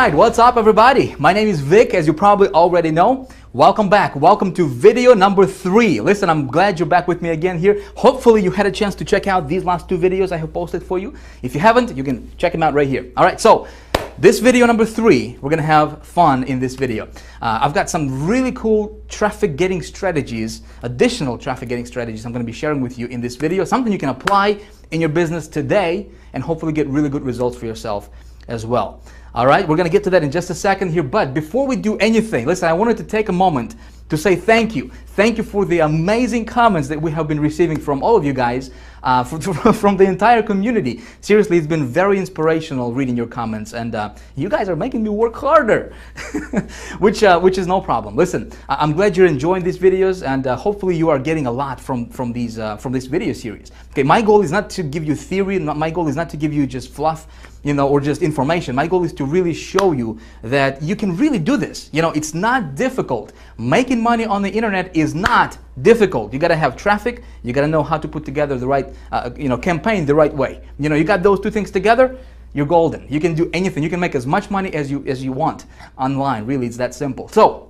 right, what's up everybody? My name is Vic, as you probably already know. Welcome back. Welcome to video number 3. Listen, I'm glad you're back with me again here. Hopefully you had a chance to check out these last 2 videos I have posted for you. If you haven't, you can check them out right here. All right, so this video number 3, we're gonna have fun in this video. I've got some really cool traffic getting strategies, additional traffic getting strategies I'm gonna be sharing with you in this video. Something you can apply in your business today and hopefully get really good results for yourself as well. All right, we're gonna get to that in just a second here, but before we do anything, listen, I wanted to take a moment to say thank you. Thank you for the amazing comments that we have been receiving from all of you guys, from the entire community. Seriously, it's been very inspirational reading your comments, and you guys are making me work harder, which is no problem. Listen, I'm glad you're enjoying these videos, and hopefully you are getting a lot from this video series. Okay, my goal is not to give you theory, my goal is not to give you just fluff, you know, or just information. My goal is to really show you that you can really do this. You know, it's not difficult. Making money on the internet is not difficult. You gotta have traffic. You gotta know how to put together the right, campaign the right way. You know, you got those 2 things together, you're golden. You can do anything. You can make as much money as you want online. Really, it's that simple. So,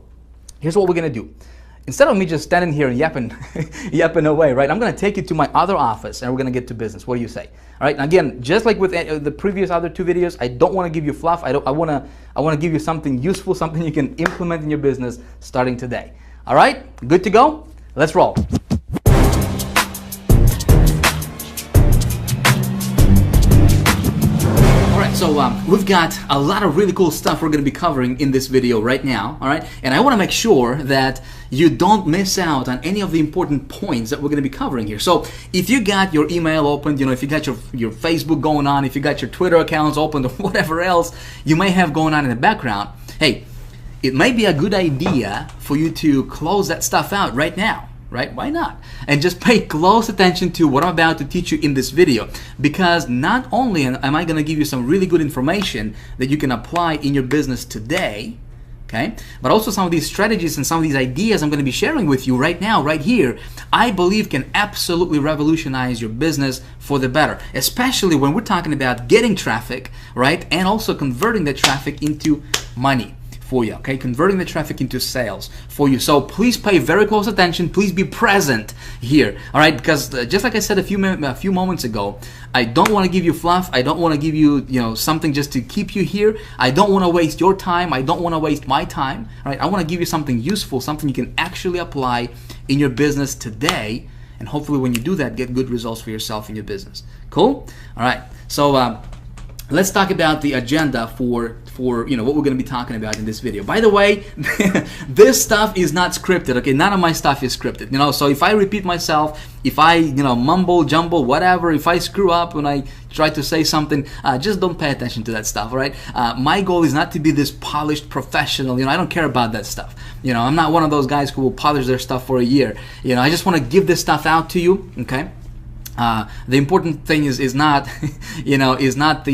here's what we're gonna do. Instead of me just standing here and yapping away, right? I'm gonna take you to my other office and we're gonna get to business. What do you say? All right. And again, just like with the previous other 2 videos, I don't want to give you fluff. I want to give you something useful, something you can implement in your business starting today. All right. Good to go. Let's roll. So we've got a lot of really cool stuff we're going to be covering in this video right now, all right? And I want to make sure that you don't miss out on any of the important points that we're going to be covering here. So if you got your email opened, you know, if you got your Facebook going on, if you got your Twitter accounts opened or whatever else you may have going on in the background, hey, it may be a good idea for you to close that stuff out right now. Right? Why not? And just pay close attention to what I'm about to teach you in this video, because not only am I going to give you some really good information that you can apply in your business today, okay, but also some of these strategies and some of these ideas I'm going to be sharing with you right now, right here, I believe can absolutely revolutionize your business for the better, especially when we're talking about getting traffic, right, and also converting that traffic into money for you, okay? Converting the traffic into sales for you. So please pay very close attention. Please be present here, all right? Because just like I said a few moments ago, I don't want to give you fluff. I don't want to give you, something just to keep you here. I don't want to waste your time. I don't want to waste my time, all right? I want to give you something useful, something you can actually apply in your business today, and hopefully when you do that, get good results for yourself in your business. Cool? All right. So let's talk about the agenda for what we're going to be talking about in this video. By the way, this stuff is not scripted, okay? None of my stuff is scripted, so if I repeat myself, if I, mumble, jumble, whatever, if I screw up when I try to say something, just don't pay attention to that stuff, all right? My goal is not to be this polished professional, I don't care about that stuff. I'm not one of those guys who will polish their stuff for a year. I just want to give this stuff out to you, okay? The important thing is not, is not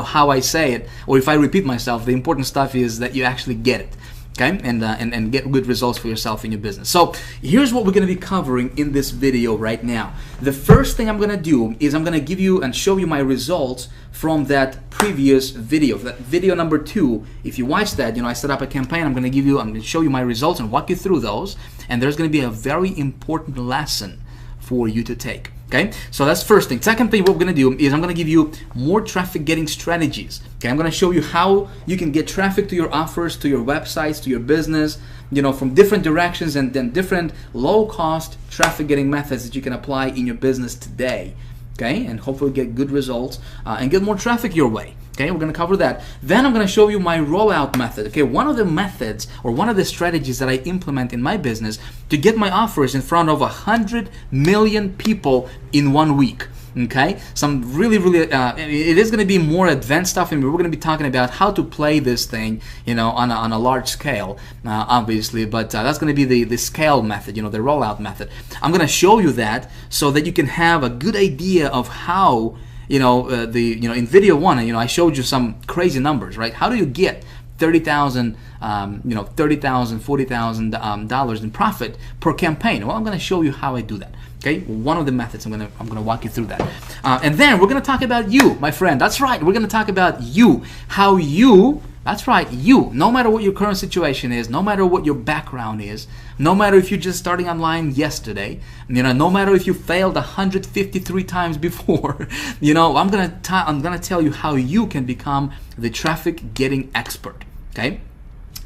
how I say it, or if I repeat myself. The important stuff is that you actually get it, okay, and get good results for yourself in your business. So here's what we're going to be covering in this video right now. The first thing I'm going to do is I'm going to give you and show you my results from that previous video, that video number 2. If you watch that, I set up a campaign. I'm going to show you my results and walk you through those. And there's going to be a very important lesson for you to take. Okay, so that's first thing. Second thing, what we're going to do is I'm going to give you more traffic getting strategies. Okay, I'm going to show you how you can get traffic to your offers, to your websites, to your business, from different directions, and then different low-cost traffic getting methods that you can apply in your business today. Okay, and hopefully get good results and get more traffic your way. Okay, we're going to cover that. Then I'm going to show you my rollout method. Okay, one of the methods or one of the strategies that I implement in my business to get my offers in front of 100 million people in 1 week. Okay, some really, it is going to be more advanced stuff, and we're going to be talking about how to play this thing, on a large scale, obviously. But that's going to be the scale method, the rollout method. I'm going to show you that so that you can have a good idea of how. In video 1, I showed you some crazy numbers, right? How do you get $30,000, $40,000 dollars in profit per campaign? Well, I'm going to show you how I do that. Okay, one of the methods. I'm gonna walk you through that, and then we're gonna talk about you, my friend. That's right. We're gonna talk about you, how you That's right, you. No matter what your current situation is, no matter what your background is, no matter if you're just starting online yesterday, no matter if you failed 153 times before, I'm gonna tell you how you can become the traffic getting expert. Okay.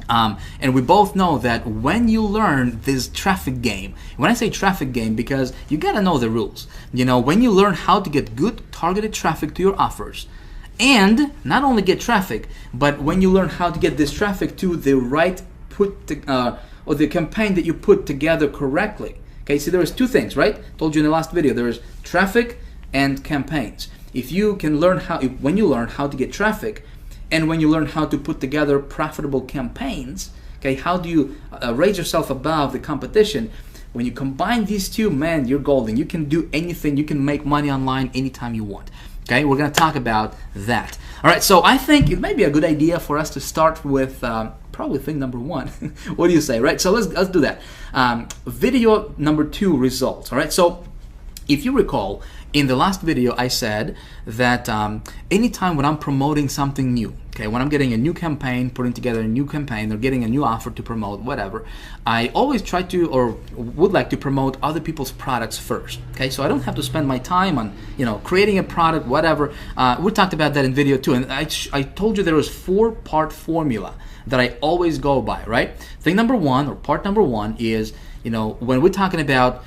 And we both know that when you learn this traffic game, when I say traffic game, because you gotta know the rules. When you learn how to get good targeted traffic to your offers, and not only get traffic, but when you learn how to get this traffic to the right or the campaign that you put together correctly. Okay, see, there's two things, right? Told you in the last video, there's traffic and campaigns. If you can learn when you learn how to get traffic, and when you learn how to put together profitable campaigns, okay, how do you raise yourself above the competition? When you combine these two, man, you're golden. You can do anything. You can make money online anytime you want. Okay, we're going to talk about that. All right, so I think it might be a good idea for us to start with probably thing number one. What do you say, right? So let's do that. Video number 2, results. All right, so if you recall, in the last video I said that anytime when I'm promoting something new, okay, when I'm getting a new campaign, putting together a new campaign, or getting a new offer to promote, whatever, I always try to, or would like to promote other people's products first. Okay, so I don't have to spend my time on creating a product, whatever. We talked about that in video 2, and I told you there was 4-part formula that I always go by, right? Thing number 1, or part number 1, is when we're talking about,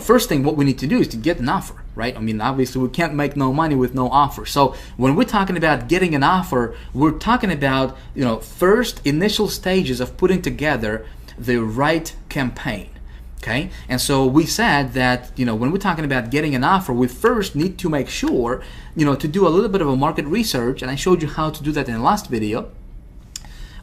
first thing, what we need to do is to get an offer, right? I mean, obviously we can't make no money with no offer. So when we're talking about getting an offer, we're talking about, first initial stages of putting together the right campaign. Okay, and so we said that when we're talking about getting an offer, we first need to make sure to do a little bit of a market research, and I showed you how to do that in the last video.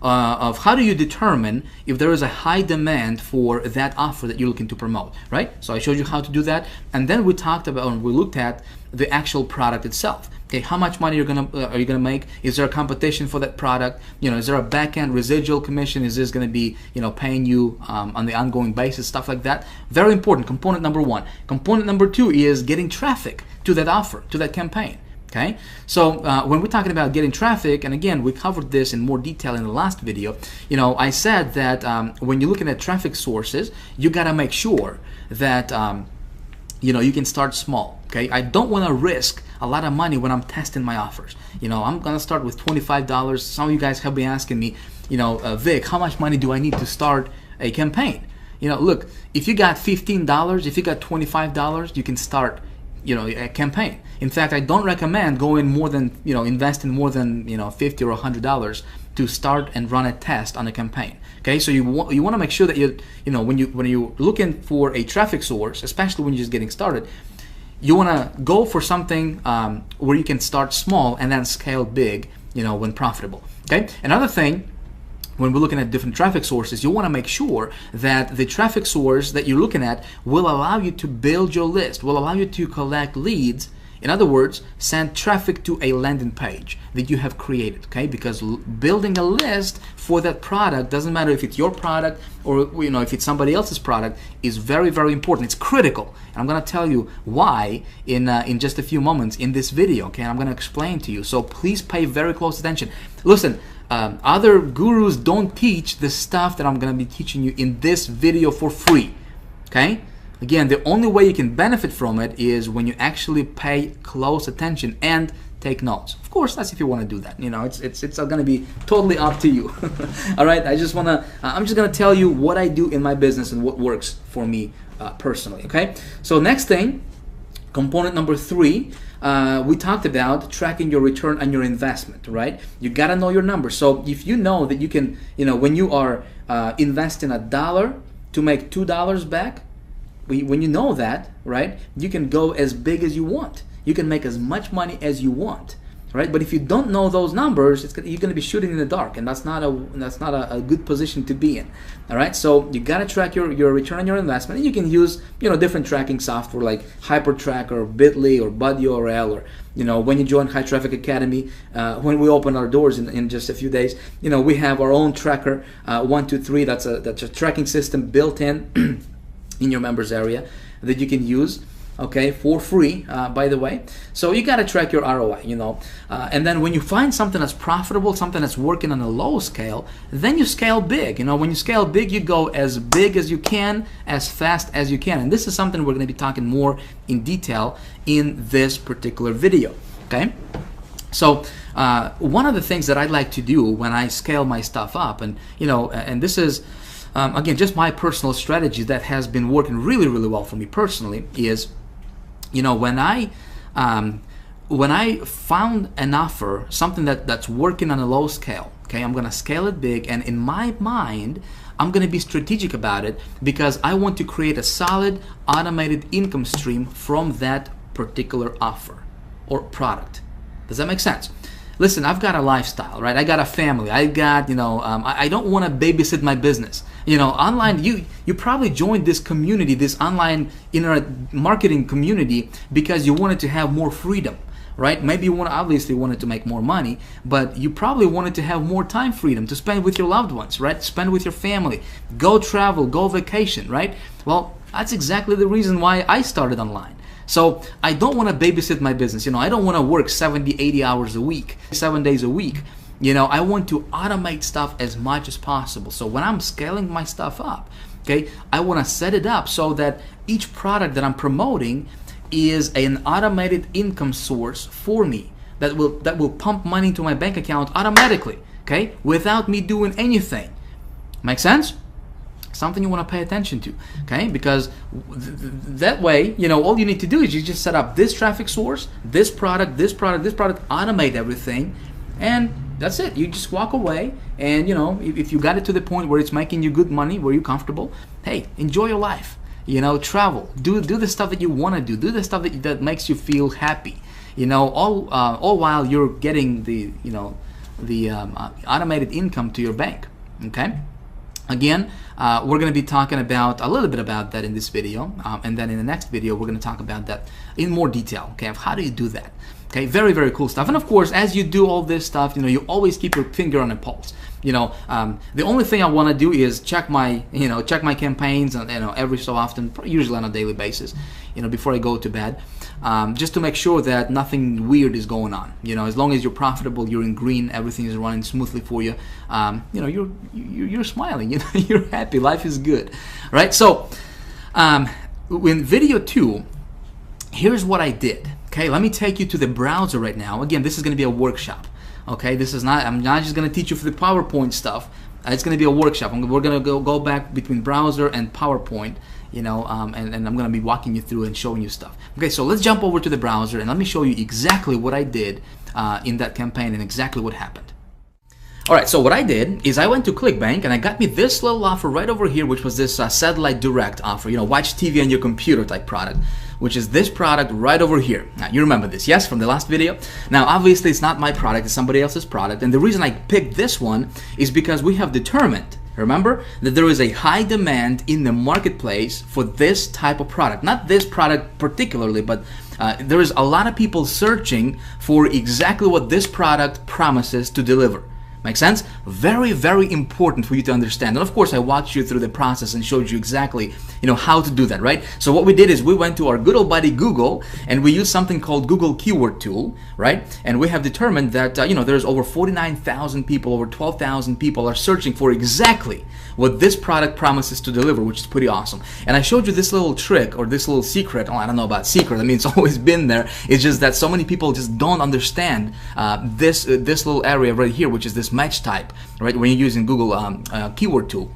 Of how do you determine if there is a high demand for that offer that you're looking to promote, right? So I showed you how to do that, and then we talked about, and we looked at the actual product itself. Okay, how much money are you gonna make? Is there a competition for that product? Is there a back-end residual commission? Is this gonna be paying you on the ongoing basis, stuff like that? Very important. Component number 1. Component number 2 is getting traffic to that offer, to that campaign. Okay, so when we're talking about getting traffic, and again, we covered this in more detail in the last video, I said that when you're looking at traffic sources, you got to make sure that, you can start small. Okay, I don't want to risk a lot of money when I'm testing my offers. I'm going to start with $25. Some of you guys have been asking me, Vic, how much money do I need to start a campaign? Look, if you got $15, if you got $25, you can start a campaign. In fact, I don't recommend going more than, investing more than, $50 or $100 to start and run a test on a campaign. Okay, so you want to make sure that when you're looking for a traffic source, especially when you're just getting started, you want to go for something where you can start small and then scale big, when profitable. Okay, another thing, when we're looking at different traffic sources, you want to make sure that the traffic source that you're looking at will allow you to build your list, will allow you to collect leads. In other words, send traffic to a landing page that you have created, okay? Because building a list for that product, doesn't matter if it's your product or if it's somebody else's product, is very, very important. It's critical. And I'm going to tell you why in just a few moments in this video, okay? I'm going to explain to you. So please pay very close attention. Listen, other gurus don't teach the stuff that I'm going to be teaching you in this video for free, okay? Again, the only way you can benefit from it is when you actually pay close attention and take notes. Of course, that's if you want to do that. It's going to be totally up to you. All right, I'm just going to tell you what I do in my business and what works for me personally. Okay, so next thing, component number 3. We talked about tracking your return on your investment, right? You gotta know your numbers. So if you know that you can, when you are investing $1 to make $2 back, when you know that, right, you can go as big as you want. You can make as much money as you want, right? But if you don't know those numbers, you're going to be shooting in the dark, and that's not a good position to be in. All right, so you got to track your return on your investment, and you can use different tracking software like HyperTrack or Bitly or BuddyURL, or when you join High Traffic Academy, when we open our doors in just a few days, we have our own tracker, 123. That's a tracking system built in in your members area that you can use. okay, for free, by the way. So you got to track your ROI, you know. And then when you find something that's profitable, something that's working on a low scale, then you scale big. You know, when you scale big, you go as big as you can, as fast as you can. And this is something we're going to be talking more in detail in this particular video, okay? So one of the things that I like to do when I scale my stuff up, and you know, and this is again just my personal strategy that has been working really, really well for me personally, is, you know, when I found an offer, something that's working on a low scale, okay, I'm gonna scale it big, and in my mind, I'm gonna be strategic about it because I want to create a solid automated income stream from that particular offer or product. Does that make sense? Listen, I've got a lifestyle, right? I got a family. I got, you know, I don't want to babysit my business. You know, online, you probably joined this community, this online internet marketing community, because you wanted to have more freedom, right? Maybe you obviously wanted to make more money, but you probably wanted to have more time freedom to spend with your loved ones, right? Spend with your family, go travel, go vacation, right? Well, that's exactly the reason why I started online. So I don't want to babysit my business. You know, I don't want to work 70, 80 hours a week, 7 days a week. You know, I want to automate stuff as much as possible. So when I'm scaling my stuff up, okay, I want to set it up so that each product that I'm promoting is an automated income source for me that will pump money into my bank account automatically, okay, without me doing anything. Make sense? Something you want to pay attention to, okay? Because that way, you know, all you need to do is you just set up this traffic source, this product, automate everything, and that's it. You just walk away, and you know, if you got it to the point where it's making you good money, where you're comfortable, hey, enjoy your life. You know, travel, do the stuff that you want to do the stuff that makes you feel happy. You know, all while you're getting the, you know, the automated income to your bank, okay? Again, we're going to be talking about a little bit about that in this video, and then in the next video we're going to talk about that in more detail, okay, of how do you do that. Okay, very, very cool stuff. And of course, as you do all this stuff, you know, you always keep your finger on the pulse. You know, the only thing I want to do is check my campaigns, you know, every so often, usually on a daily basis, you know, before I go to bed, just to make sure that nothing weird is going on. You know, as long as you're profitable, you're in green, everything is running smoothly for you. You know, you're smiling. You know, you're happy. Life is good, right? So, in video 2, here's what I did. Okay, let me take you to the browser right now. Again, this is going to be a workshop. Okay, this is not. I'm not just going to teach you for the PowerPoint stuff. It's going to be a workshop. We're going to go back between browser and PowerPoint. You know, and I'm going to be walking you through and showing you stuff. Okay, so let's jump over to the browser and let me show you exactly what I did in that campaign and exactly what happened. All right, so what I did is I went to ClickBank and I got me this little offer right over here, which was this satellite direct offer, you know, watch TV on your computer type product, which is this product right over here. Now, you remember this, yes, from the last video? Now, obviously, it's not my product, it's somebody else's product, and the reason I picked this one is because we have determined, remember, that there is a high demand in the marketplace for this type of product. Not this product particularly, but there is a lot of people searching for exactly what this product promises to deliver. Make sense? Very, very important for you to understand. And of course, I walked you through the process and showed you exactly, you know, how to do that, right? So what we did is we went to our good old buddy Google and we used something called Google Keyword Tool, right? And we have determined that, you know, there's over 49,000 people, over 12,000 people are searching for exactly what this product promises to deliver, which is pretty awesome. And I showed you this little trick or this little secret. Oh, I don't know about secret. I mean, it's always been there. It's just that so many people just don't understand this little area right here, which is this match type, right? When you're using Google Keyword Tool.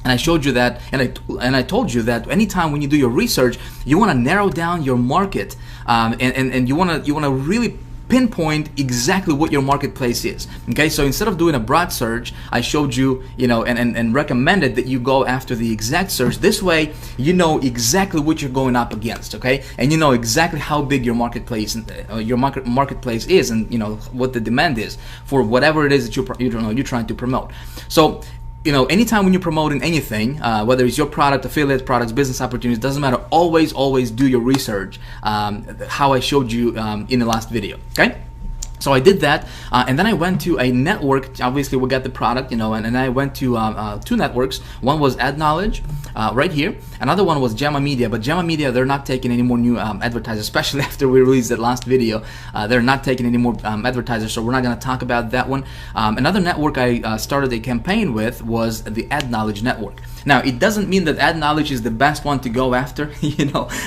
And I showed you that, and I told you that anytime when you do your research, you want to narrow down your market, and you want to really pinpoint exactly what your marketplace is. Okay, so instead of doing a broad search, I showed you, you know, and recommended that you go after the exact search. This way, you know exactly what you're going up against. Okay, and you know exactly how big your marketplace marketplace is, and you know what the demand is for whatever it is that you're trying to promote. So, you know, anytime when you're promoting anything, whether it's your product, affiliate products, business opportunities, doesn't matter, always do your research, how I showed you in the last video, okay? So I did that, and then I went to a network. Obviously, we got the product, and I went to 2 networks. One was Ad Knowledge, right here. Another one was Gemma Media, but Gemma Media, they're not taking any more new advertisers, especially after we released that last video. They're not taking any more advertisers, so we're not going to talk about that one. Another network I started a campaign with was the Ad Knowledge Network. Now, it doesn't mean that Ad Knowledge is the best one to go after.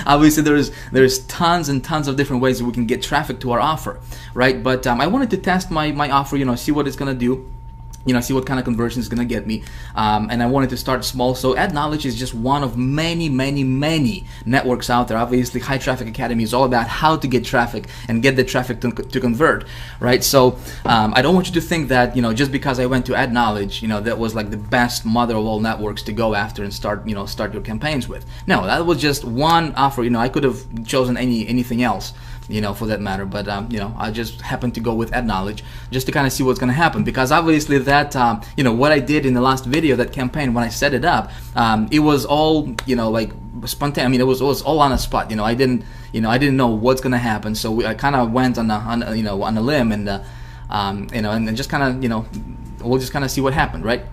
Obviously there's tons and tons of different ways that we can get traffic to our offer, right? But I wanted to test my offer, see what it's gonna do, see what kind of conversion it's gonna get me, and I wanted to start small. So Ad Knowledge is just one of many networks out there. Obviously, High Traffic Academy is all about how to get traffic and get the traffic to convert, right? So I don't want you to think that just because I went to Ad Knowledge, that was like the best mother of all networks to go after and start your campaigns with. No, that was just one offer. I could have chosen anything else, for that matter, but I just happened to go with Ad Knowledge just to kind of see what's going to happen, because obviously that what I did in the last video, that campaign, when I set it up, it was all like spontaneous. I mean, it was all on a spot. I didn't know what's going to happen, so I kind of went on a limb, and and just kind of we'll just kind of see what happened, right?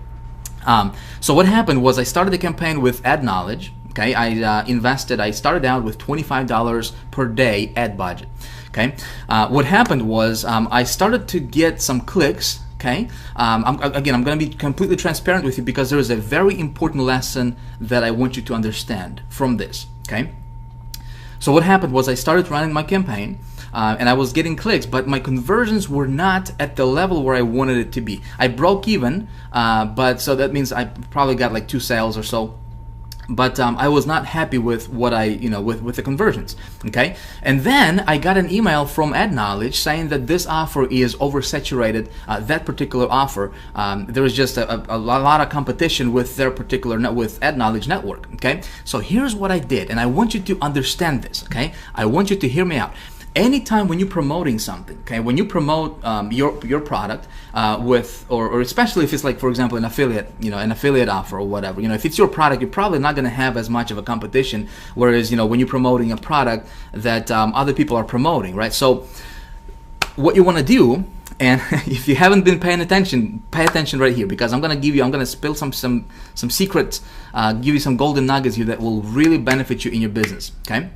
So what happened was I started the campaign with Ad Knowledge. Okay, I started out with $25 per day ad budget. Okay, what happened was I started to get some clicks. Okay, I'm going to be completely transparent with you, because there is a very important lesson that I want you to understand from this. Okay, so what happened was I started running my campaign, and I was getting clicks, but my conversions were not at the level where I wanted it to be. I broke even, but so that means I probably got like 2 sales or so. But I was not happy with what I, with the conversions, okay? And then I got an email from Ad Knowledge saying that this offer is oversaturated, that particular offer. There was just a lot of competition with their particular, with Ad Knowledge network, okay? So here's what I did, and I want you to understand this, okay? I want you to hear me out. Anytime when you're promoting something, okay, when you promote your product with, or especially if it's like, for example, an affiliate offer or whatever, if it's your product, you're probably not going to have as much of a competition. Whereas, when you're promoting a product that other people are promoting, right? So what you want to do, and if you haven't been paying attention, pay attention right here, because I'm going to spill some secrets, give you some golden nuggets here that will really benefit you in your business. Okay,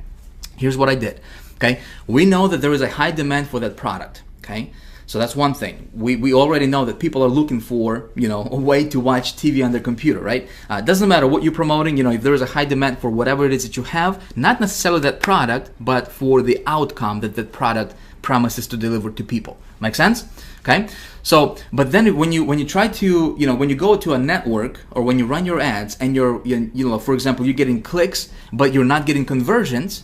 here's what I did. Okay, we know that there is a high demand for that product. Okay, so that's one thing. We already know that people are looking for a way to watch TV on their computer, right? It doesn't matter what you're promoting. If there is a high demand for whatever it is that you have, not necessarily that product, but for the outcome that that product promises to deliver to people. Make sense? Okay. So, but then when you try to when you go to a network, or when you run your ads and you're for example, you're getting clicks but you're not getting conversions,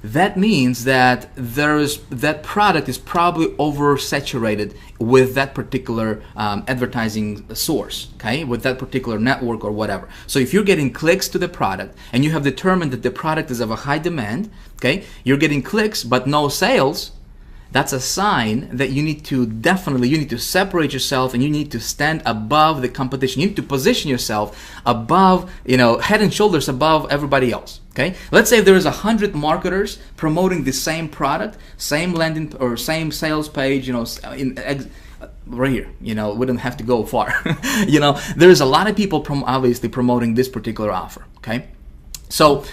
that means that that product is probably oversaturated with that particular advertising source, okay, with that particular network or whatever. So if you're getting clicks to the product and you have determined that the product is of a high demand, okay, you're getting clicks but no sales, that's a sign that you need to separate yourself, and you need to stand above the competition. You need to position yourself above, head and shoulders above everybody else. Okay, let's say there is 100 marketers promoting the same product, same landing or same sales page, right here. We don't have to go far. There's a lot of people obviously promoting this particular offer. Okay, so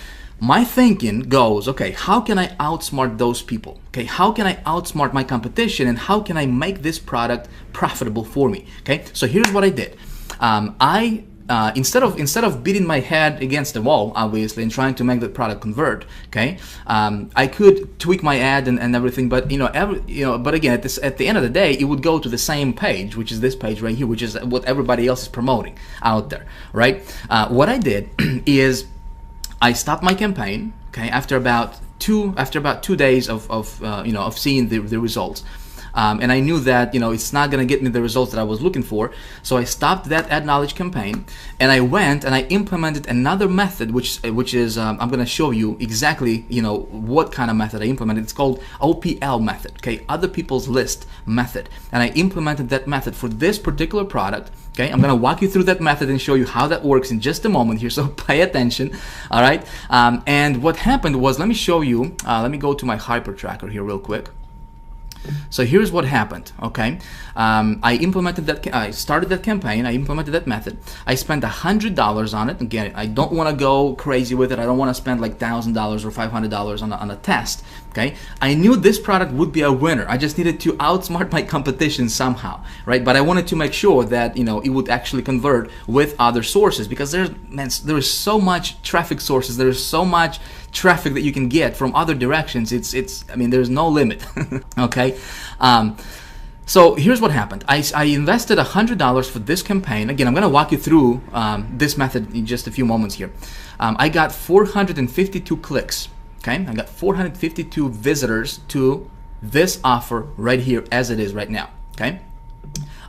my thinking goes, okay, how can I outsmart those people? Okay, how can I outsmart my competition, and how can I make this product profitable for me? Okay, so here's what I did. Instead of beating my head against the wall, obviously, and trying to make the product convert, okay, I could tweak my ad and everything, but but again, at the end of the day, it would go to the same page, which is this page right here, which is what everybody else is promoting out there, right? What I did is I stopped my campaign, okay, after about 2 days of seeing the results. And I knew that it's not gonna get me the results that I was looking for, so I stopped that Ad Knowledge campaign, and I went and I implemented another method, which is I'm gonna show you exactly what kind of method I implemented. It's called OPL method, okay, other people's list method, and I implemented that method for this particular product. Okay, I'm gonna walk you through that method and show you how that works in just a moment here, so pay attention. All right, and what happened was, let me show you. Let me go to my hyper tracker here real quick. So here's what happened. Okay, I implemented that. I started that campaign. I implemented that method. I spent $100 on it. Again, I don't want to go crazy with it. I don't want to spend like $1,000 or $500 on a test. Okay, I knew this product would be a winner. I just needed to outsmart my competition somehow, right? But I wanted to make sure that it would actually convert with other sources, because there is so much traffic sources. There is so much traffic that you can get from other directions. I mean, there's no limit. Okay. So here's what happened. I invested $100 for this campaign. Again, I'm going to walk you through this method in just a few moments here. I got 452 clicks. Okay, I got 452 visitors to this offer right here as it is right now. Okay,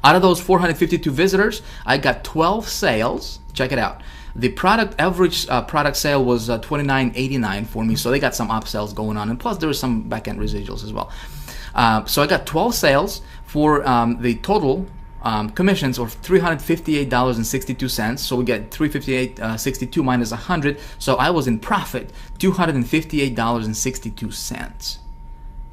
out of those 452 visitors, I got 12 sales. Check it out. The average product sale was $29.89 for me, so they got some upsells going on, and plus there was some back-end residuals as well. So I got 12 sales for the total commissions of $358.62. So we get $358.62 minus 100. So I was in profit $258.62.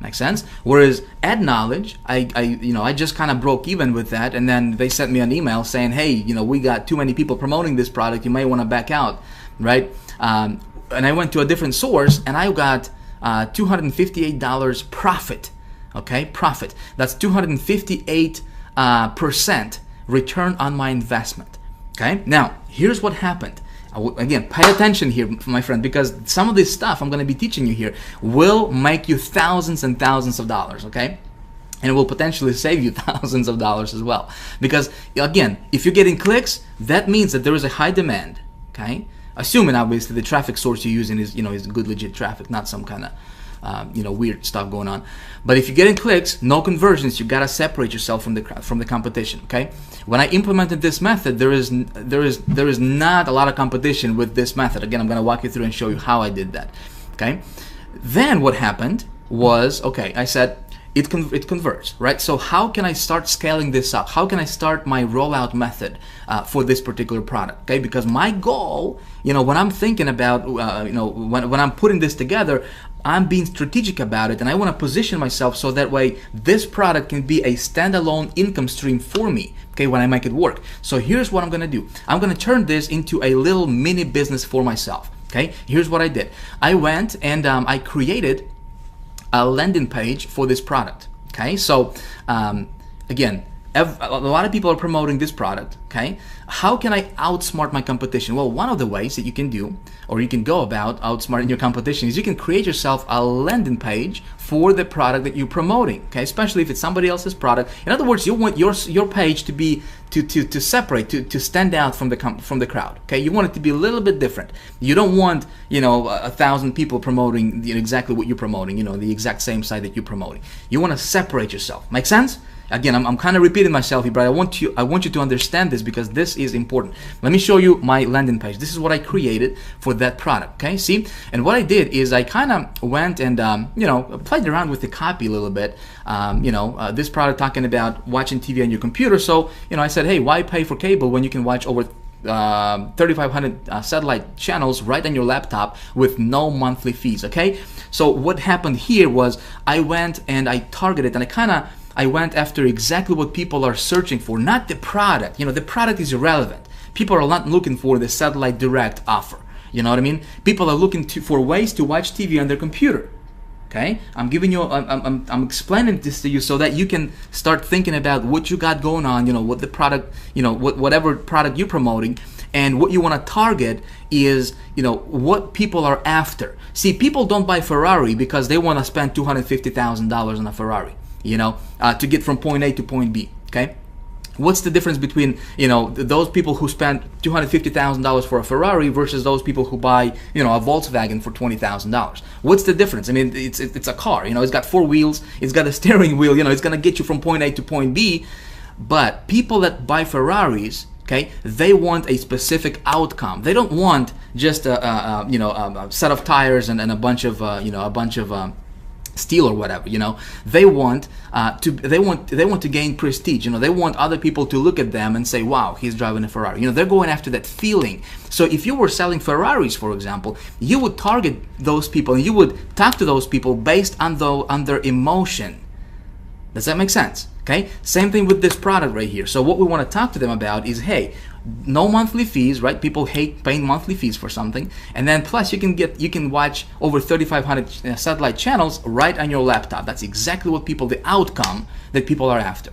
Make sense? Whereas Ad Knowledge, I just kind of broke even with that, and then they sent me an email saying, hey, we got too many people promoting this product. You may want to back out, right? And I went to a different source, and I got $258 profit. Okay, profit. That's 258% return on my investment. Okay, now here's what happened. Again, pay attention here, my friend, because some of this stuff I'm going to be teaching you here will make you thousands and thousands of dollars. Okay, and it will potentially save you thousands of dollars as well. Because again, if you're getting clicks, that means that there is a high demand. Okay, assuming obviously the traffic source you're using is is good legit traffic, not some kind of weird stuff going on. But if you're getting clicks, no conversions, you gotta separate yourself from the competition. Okay. When I implemented this method, there is not a lot of competition with this method. Again, I'm gonna walk you through and show you how I did that. Okay. Then what happened was, okay, I said it converts, right? So how can I start scaling this up? How can I start my rollout method for this particular product? Okay, because my goal, when I'm thinking about, when I'm putting this together, I'm being strategic about it, and I want to position myself so that way this product can be a standalone income stream for me, okay, when I make it work. So here's what I'm going to do. I'm going to turn this into a little mini business for myself, okay? Here's what I did. I went and I created a landing page for this product, okay? So again, a lot of people are promoting this product, okay? How can I outsmart my competition? Well, one of the ways that you can do, or you can go about outsmarting your competition, is you can create yourself a landing page for the product that you're promoting, okay? Especially if it's somebody else's product. In other words, you want your page to be to separate, to stand out from the crowd, okay? You want it to be a little bit different. You don't want 1,000 people promoting exactly what you're promoting, the exact same site that you're promoting. You want to separate yourself. Make sense? Again, I'm kind of repeating myself here, but I want you to understand this, because this is important. Let me show you my landing page. This is what I created for that product. Okay, see? And what I did is I kind of went and played around with the copy a little bit. This product talking about watching TV on your computer. So I said, hey, why pay for cable when you can watch over 3,500 satellite channels right on your laptop with no monthly fees? Okay. So what happened here was I went and I targeted, and I went after exactly what people are searching for, not the product. The product is irrelevant. People are not looking for the satellite direct offer. You know what I mean? People are looking for ways to watch TV on their computer. Okay? I'm giving you, I'm explaining this to you so that you can start thinking about what you got going on. What the product, whatever product you're promoting, and what you want to target is, what people are after. See, people don't buy Ferrari because they want to spend $250,000 on a Ferrari. To get from point A to point B, okay? What's the difference between, those people who spend $250,000 for a Ferrari versus those people who buy, a Volkswagen for $20,000? What's the difference? I mean, it's a car, it's got 4 wheels, it's got a steering wheel, it's going to get you from point A to point B. But people that buy Ferraris, okay, they want a specific outcome. They don't want just a set of tires and a bunch of, steel or whatever. They want to gain prestige. They want other people to look at them and say, wow, he's driving a Ferrari. They're going after that feeling. So if you were selling Ferraris, for example, you would target those people and you would talk to those people based on their emotion. Does that make sense? Okay, same thing with this product right here. So what we want to talk to them about is, hey, no monthly fees, right? People hate paying monthly fees for something, and then plus you can watch over 3,500 satellite channels right on your laptop. That's exactly what the outcome that people are after.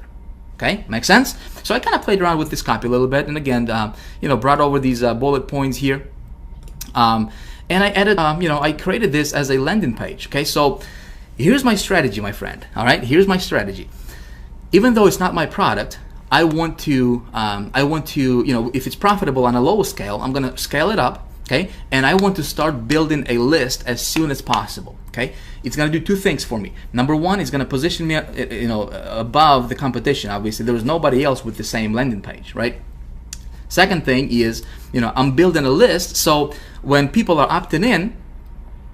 Okay, makes sense? So I kind of played around with this copy a little bit, and again, brought over these bullet points here, and I added, I created this as a landing page. Okay, so here's my strategy, my friend. All right, here's my strategy. Even though it's not my product, I want to, if it's profitable on a lower scale, I'm gonna scale it up, okay? And I want to start building a list as soon as possible, okay? It's gonna do two things for me. Number one, it's gonna position me, above the competition. Obviously, there is nobody else with the same landing page, right? Second thing is, I'm building a list, so when people are opting in,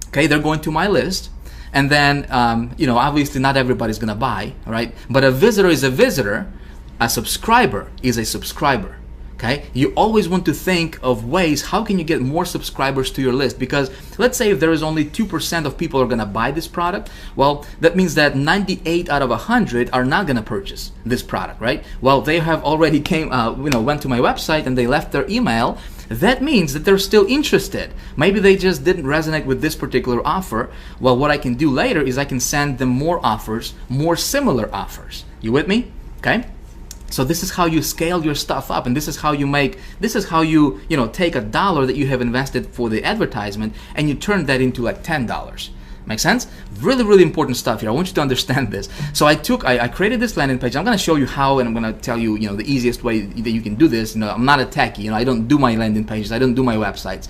okay, they're going to my list. And then, obviously not everybody's gonna buy, right? But a visitor is a visitor, a subscriber is a subscriber, okay? You always want to think of ways, how can you get more subscribers to your list? Because let's say if there is only 2% of people are gonna buy this product, well, that means that 98 out of 100 are not gonna purchase this product, right? Well, they have already went to my website and they left their email. That means that they're still interested. Maybe they just didn't resonate with this particular offer. Well, what I can do later is I can send them more offers, more similar offers. You with me? Okay? So this is how you scale your stuff up, and this is how you take $1 that you have invested for the advertisement and you turn that into like $10. Make sense? Really, really important stuff here. I want you to understand this. So I created this landing page. I'm going to show you how, and I'm going to tell you, the easiest way that you can do this. I'm not a techie. I don't do my landing pages. I don't do my websites.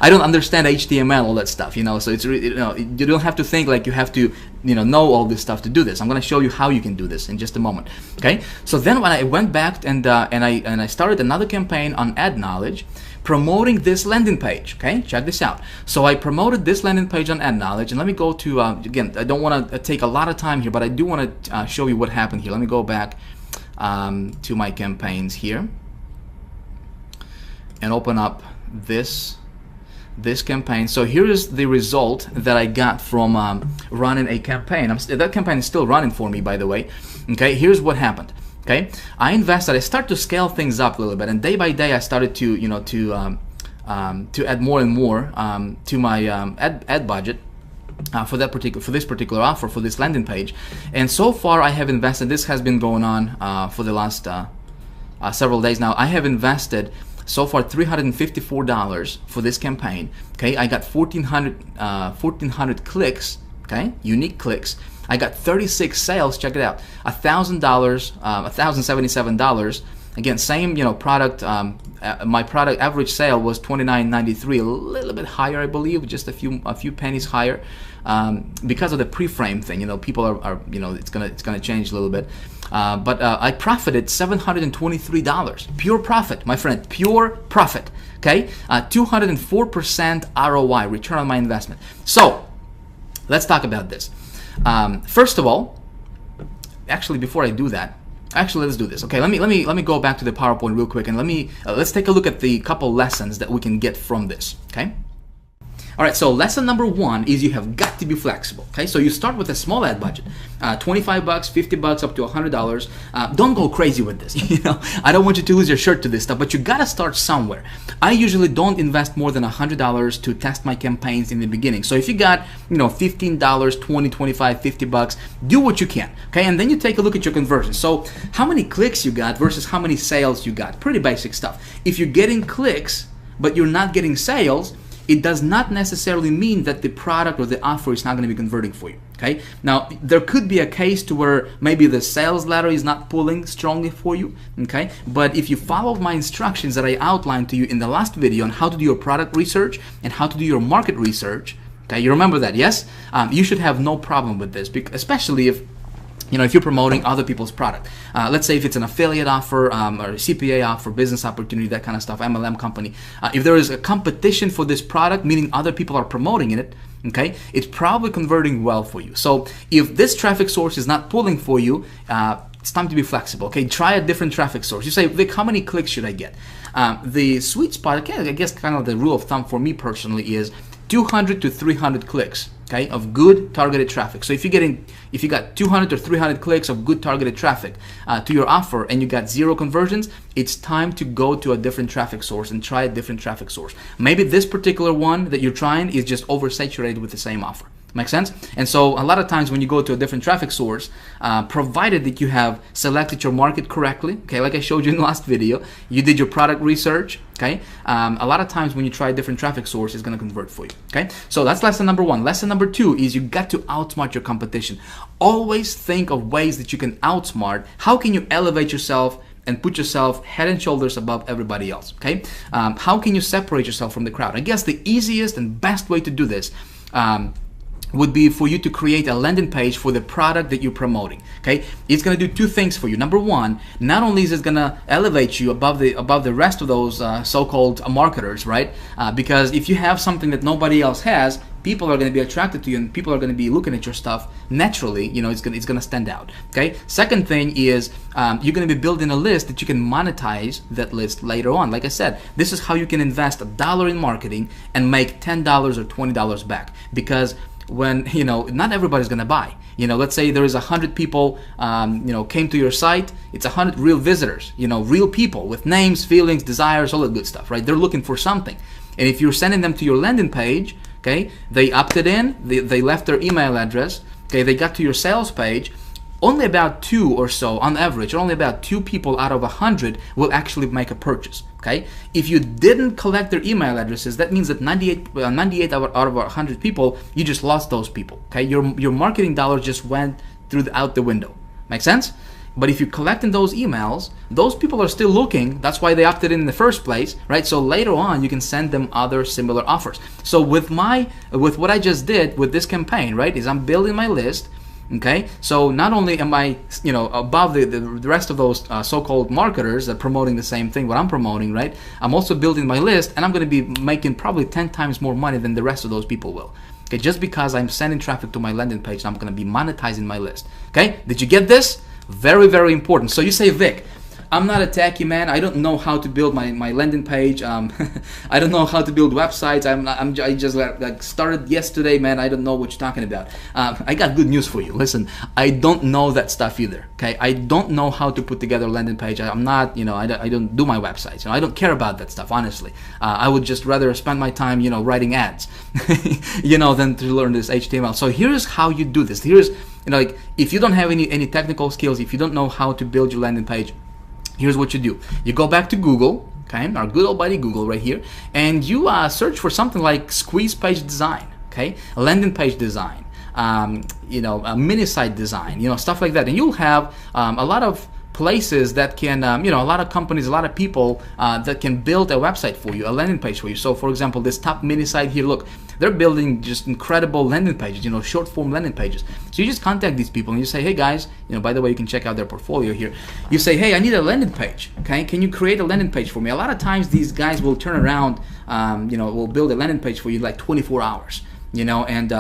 I don't understand HTML, all that stuff. So it's really, you don't have to think like you have to, know all this stuff to do this. I'm going to show you how you can do this in just a moment. Okay? So then when I went back and I started another campaign on Ad Knowledge, promoting this landing page. Okay, check this out. So I promoted this landing page on Ad Knowledge, and let me go to again, I don't want to take a lot of time here, but I do want to show you what happened here. Let me go back to my campaigns here and open up this campaign. So here is the result that I got from running a campaign. That campaign is still running for me, by the way. Okay, here's what happened. Okay, I started to scale things up a little bit, and day by day I started to to add more and more to my ad budget for this particular offer, for this landing page. And so far I have invested, this has been going on for the last several days now. I have invested so far $354 for this campaign. Okay, I got 1,400 clicks, okay, unique clicks. I got 36 sales. Check it out, $1,000, $1,077. Again, same product. My product average sale was $29.93, a little bit higher, I believe, just a few pennies higher, because of the pre-frame thing. People are it's gonna change a little bit. But I profited $723, pure profit, my friend, pure profit. Okay, 204% ROI, return on my investment. So let's talk about this. First of all, actually, before I do that, let's do this. Okay, let me go back to the PowerPoint real quick, and let's take a look at the couple lessons that we can get from this. Okay. All right, so lesson number one is you have got to be flexible. Okay, so you start with a small ad budget, $25, $50, up to $100. Don't go crazy with this. I don't want you to lose your shirt to this stuff, but you gotta start somewhere. I usually don't invest more than $100 to test my campaigns in the beginning. So if you got $15, $20, $25, $50, do what you can. Okay, and then you take a look at your conversion. So how many clicks you got versus how many sales you got? Pretty basic stuff. If you're getting clicks but you're not getting sales, it does not necessarily mean that the product or the offer is not going to be converting for you. Okay. Now there could be a case to where maybe the sales ladder is not pulling strongly for you. Okay. But if you follow my instructions that I outlined to you in the last video on how to do your product research and how to do your market research, okay, you remember that, yes? You should have no problem with this, especially if you're promoting other people's product. Let's say if it's an affiliate offer or a CPA offer, business opportunity, that kind of stuff, MLM company. If there is a competition for this product, meaning other people are promoting it, okay, it's probably converting well for you. So if this traffic source is not pulling for you, it's time to be flexible. Okay, try a different traffic source. You say, Vic, how many clicks should I get? The sweet spot, okay, I guess kind of the rule of thumb for me personally is 200 to 300 clicks, okay, of good targeted traffic. So if you got 200 or 300 clicks of good targeted traffic to your offer and you got 0 conversions, it's time to go to a different traffic source and try a different traffic source. Maybe this particular one that you're trying is just oversaturated with the same offer. Make sense? And so a lot of times when you go to a different traffic source, provided that you have selected your market correctly, okay, like I showed you in the last video, you did your product research, okay, a lot of times when you try a different traffic source, it's going to convert for you, okay? So that's lesson number 1. Lesson number 2 is you got to outsmart your competition. Always think of ways that you can outsmart. How can you elevate yourself and put yourself head and shoulders above everybody else, okay? How can you separate yourself from the crowd? I guess the easiest and best way to do this would be for you to create a landing page for the product that you're promoting. Okay, it's going to do 2 things for you. Number 1, not only is it going to elevate you above the rest of those so-called marketers, right? Because if you have something that nobody else has, people are going to be attracted to you, and people are going to be looking at your stuff naturally. You know, it's going to stand out. Okay. Second thing is you're going to be building a list that you can monetize that list later on. Like I said, this is how you can invest $1 in marketing and make $10 or $20 back, because when, you know, not everybody's gonna buy. You know, let's say there is 100 people, you know, came to your site. It's 100 real visitors, you know, real people with names, feelings, desires, all that good stuff, right? They're looking for something. And if you're sending them to your landing page, okay, they opted in, they left their email address, okay, they got to your sales page, only about 2 or so, on average, only about 2 people out of 100 will actually make a purchase. Okay, if you didn't collect their email addresses, that means that 98 out of 100 people, you just lost those people. Okay, your marketing dollar just went out the window. Make sense? But if you're collecting those emails, those people are still looking. That's why they opted in the first place, right? So later on, you can send them other similar offers. So with what I just did with this campaign, right, is I'm building my list. Okay, so not only am I, you know, above the rest of those so-called marketers that are promoting the same thing what I'm promoting, right? I'm also building my list, and I'm going to be making probably 10 times more money than the rest of those people will. Okay, just because I'm sending traffic to my landing page, I'm going to be monetizing my list. Okay, did you get this? Very, very important. So you say, Vic, I'm not a techie man. I don't know how to build my landing page. I don't know how to build websites. I just like started yesterday, man. I don't know what you're talking about. I got good news for you. Listen, I don't know that stuff either. Okay, I don't know how to put together a landing page. I'm not, you know, I don't do my websites. You know, I don't care about that stuff, honestly. I would just rather spend my time, you know, writing ads, you know, than to learn this HTML. So here's how you do this. Here's, you know, like if you don't have any technical skills, if you don't know how to build your landing page, here's what you do. You go back to Google, okay, our good old buddy Google right here, and you search for something like squeeze page design, okay, a landing page design, you know, a mini site design, you know, stuff like that. And you'll have a lot of places that can, you know, a lot of companies, a lot of people that can build a website for you, a landing page for you. So for example, this top mini site here, look, they're building just incredible landing pages, you know, short form landing pages. So you just contact these people and you say, hey guys, you know, by the way, you can check out their portfolio here. You say, hey, I need a landing page, okay? Can you create a landing page for me? A lot of times these guys will turn around, you know, will build a landing page for you like 24 hours, you know, and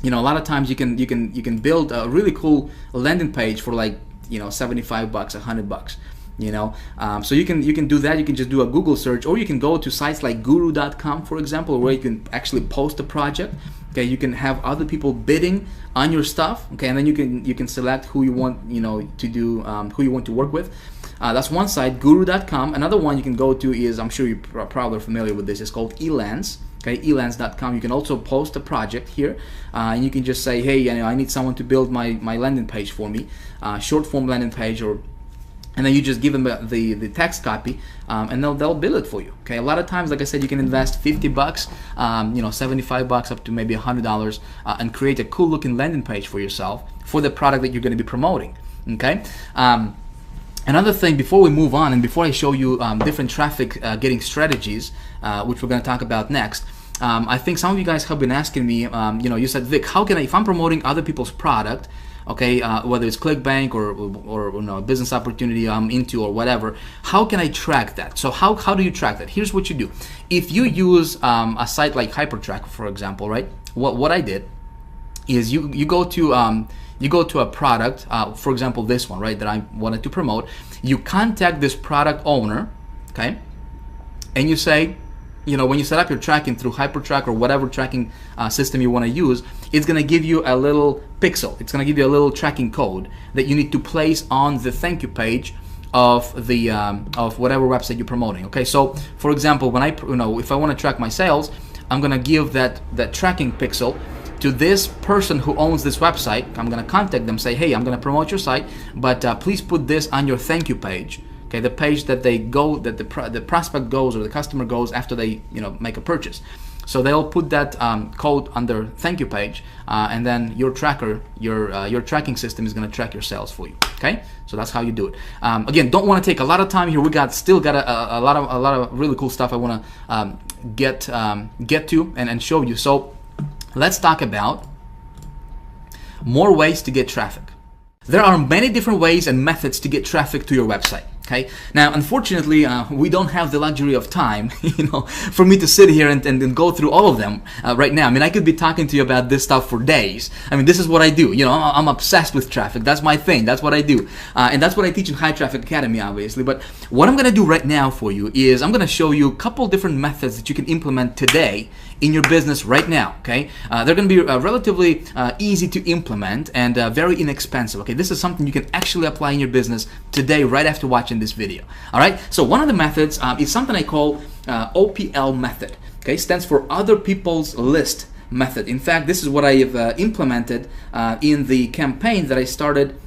you know, a lot of times you can build a really cool landing page for like, you know, $75, $100, you know. So you can do that. You can just do a Google search, or you can go to sites like guru.com, for example, where you can actually post a project. Okay, you can have other people bidding on your stuff. Okay, and then you can select who you want, you know, to do, who you want to work with. That's one site, guru.com. Another one you can go to is, I'm sure you're probably familiar with this, it's called Elance. Okay, elance.com. You can also post a project here, and you can just say, hey, you know, I need someone to build my landing page for me, short form landing page, and then you just give them the text copy, and they'll build it for you. Okay, a lot of times, like I said, you can invest $50, you know, $75 up to maybe $100, and create a cool looking landing page for yourself for the product that you're going to be promoting. Okay. Another thing, before we move on and before I show you different traffic getting strategies, which we're going to talk about next, I think some of you guys have been asking me, you know, you said, Vic, how can I, if I'm promoting other people's product, okay, whether it's ClickBank or you know, a business opportunity I'm into or whatever, how can I track that? So how do you track that? Here's what you do. If you use a site like HyperTrack, for example, right? What I did is you go to a product, for example, this one, right, that I wanted to promote. You contact this product owner, okay, and you say, when you set up your tracking through HyperTrack or whatever tracking system you want to use, it's going to give you a little pixel. It's going to give you a little tracking code that you need to place on the thank you page of the of whatever website you're promoting. Okay, so for example, when if I want to track my sales, I'm going to give that tracking pixel to this person who owns this website. I'm going to contact them, say, hey, I'm going to promote your site, but please put this on your thank you page. Okay, the page that the prospect goes or the customer goes after they make a purchase. So they'll put that code on their thank you page, and then your tracker, your tracking system is going to track your sales for you. Okay, so that's how you do it. Again, don't want to take a lot of time here. We still got a lot of really cool stuff I want to get to and show you. So let's talk about more ways to get traffic. There are many different ways and methods to get traffic to your website. Okay. Now, unfortunately, we don't have the luxury of time, for me to sit here and go through all of them right now. I mean, I could be talking to you about this stuff for days. I mean, this is what I do. I'm obsessed with traffic. That's my thing. That's what I do, and that's what I teach in High Traffic Academy, obviously. But what I'm going to do right now for you is I'm going to show you a couple different methods that you can implement today in your business right now. Okay. They're going to be relatively easy to implement and very inexpensive. Okay. This is something you can actually apply in your business today, right after watching this video. All right, so one of the methods is something I call OPL method. Okay, stands for other people's list method. In fact, this is what I have implemented in the campaign that I started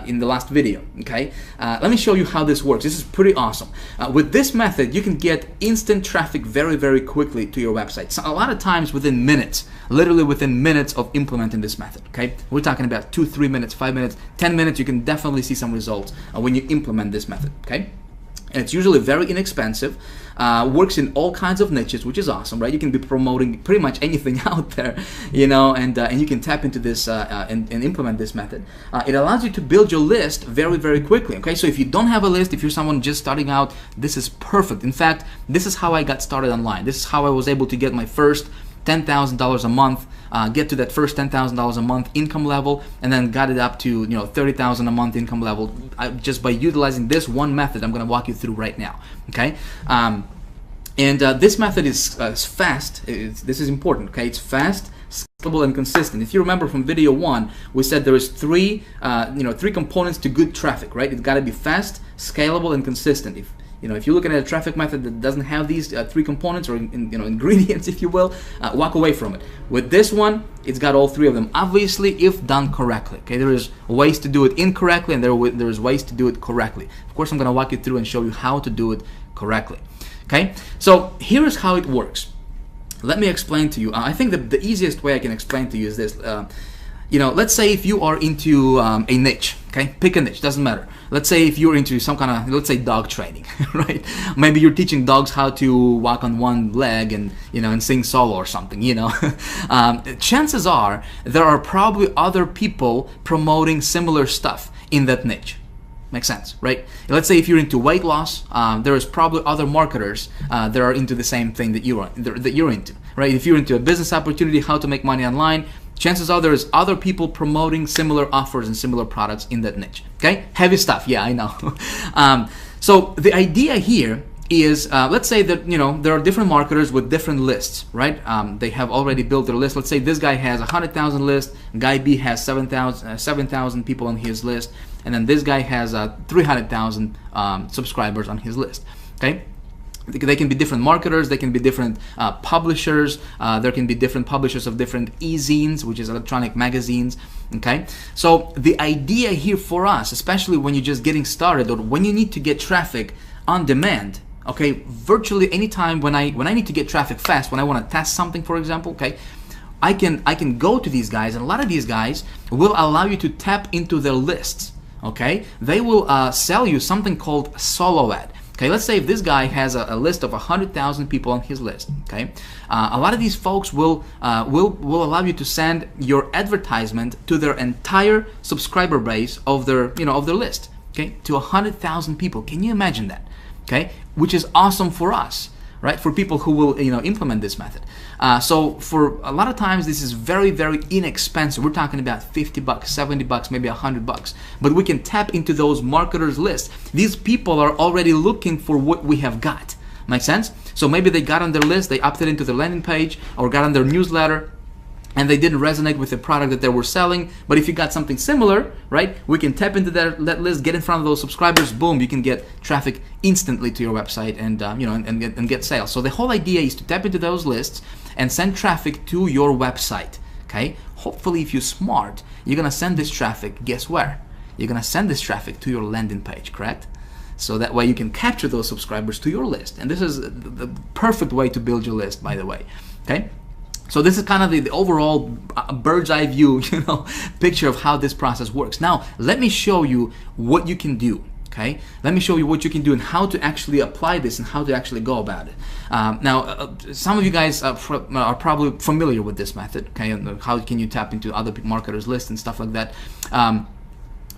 in the last video. Okay, let me show you how this works. This is pretty awesome. With this method, you can get instant traffic very, very quickly to your website. So a lot of times within minutes, literally within minutes of implementing this method. Okay, we're talking about 2, 3 minutes, 5 minutes, 10 minutes. You can definitely see some results when you implement this method. Okay. And it's usually very inexpensive, works in all kinds of niches, which is awesome, right? You can be promoting pretty much anything out there, and you can tap into this and implement this method. It allows you to build your list very, very quickly, okay? So if you don't have a list, if you're someone just starting out, this is perfect. In fact, this is how I got started online. This is how I was able to get my first $10,000 a month, get to that first $10,000 a month income level, and then got it up to $30,000 a month income level just by utilizing this one method I'm going to walk you through right now. Okay, this method is fast. This is important. Okay, it's fast, scalable, and consistent. If you remember from video 1, we said there is three components to good traffic, right? It's got to be fast, scalable, and consistent. If you're looking at a traffic method that doesn't have these three components or ingredients, if you will, walk away from it. With this one, it's got all three of them. Obviously, if done correctly. Okay, there is ways to do it incorrectly, and there is ways to do it correctly. Of course, I'm going to walk you through and show you how to do it correctly. Okay, so here is how it works. Let me explain to you. I think the easiest way I can explain to you is this. Let's say if you are into a niche, okay? Pick a niche, doesn't matter. Let's say if you're into some kind of, let's say dog training, right? Maybe you're teaching dogs how to walk on one leg and, and sing solo or something, Chances are there are probably other people promoting similar stuff in that niche. Makes sense, right? Let's say if you're into weight loss, there is probably other marketers that are into the same thing that you're into, right? If you're into a business opportunity, how to make money online, chances are there's other people promoting similar offers and similar products in that niche. Okay, heavy stuff. Yeah, I know. So the idea here is, let's say that there are different marketers with different lists, right? They have already built their list. Let's say this guy has 100,000 list, guy B has 7,000 people on his list, and then this guy has 300,000 subscribers on his list. Okay. They can be different marketers, they can be different publishers, there can be different publishers of different e-zines, which is electronic magazines, okay? So the idea here for us, especially when you're just getting started or when you need to get traffic on demand, okay, virtually anytime when I need to get traffic fast, when I want to test something, for example, okay, I can go to these guys, and a lot of these guys will allow you to tap into their lists, okay? They will sell you something called solo ad. Okay, let's say if this guy has a list of 100,000 people on his list. Okay, a lot of these folks will allow you to send your advertisement to their entire subscriber base of their of their list. Okay, to 100,000 people. Can you imagine that? Okay, which is awesome for us, right? For people who will implement this method. So for a lot of times this is very, very inexpensive. We're talking about $50, $70, maybe $100, but we can tap into those marketers lists. These people are already looking for what we have got. Make sense? So maybe they got on their list, they opted into the landing page or got on their newsletter, and they didn't resonate with the product that they were selling. But if you got something similar, right, we can tap into that list, get in front of those subscribers, boom, you can get traffic instantly to your website and and get sales. So the whole idea is to tap into those lists and send traffic to your website. Okay, hopefully if you're smart, you're gonna send this traffic, guess where? You're gonna send this traffic to your landing page, correct? So that way you can capture those subscribers to your list. And this is the perfect way to build your list, by the way. Okay, so this is kind of the overall bird's eye view, picture of how this process works. Now let me show you what you can do. Okay, let me show you what you can do and how to actually apply this and how to actually go about it. Now, some of you guys are probably familiar with this method. Okay, and how can you tap into other marketers' lists and stuff like that.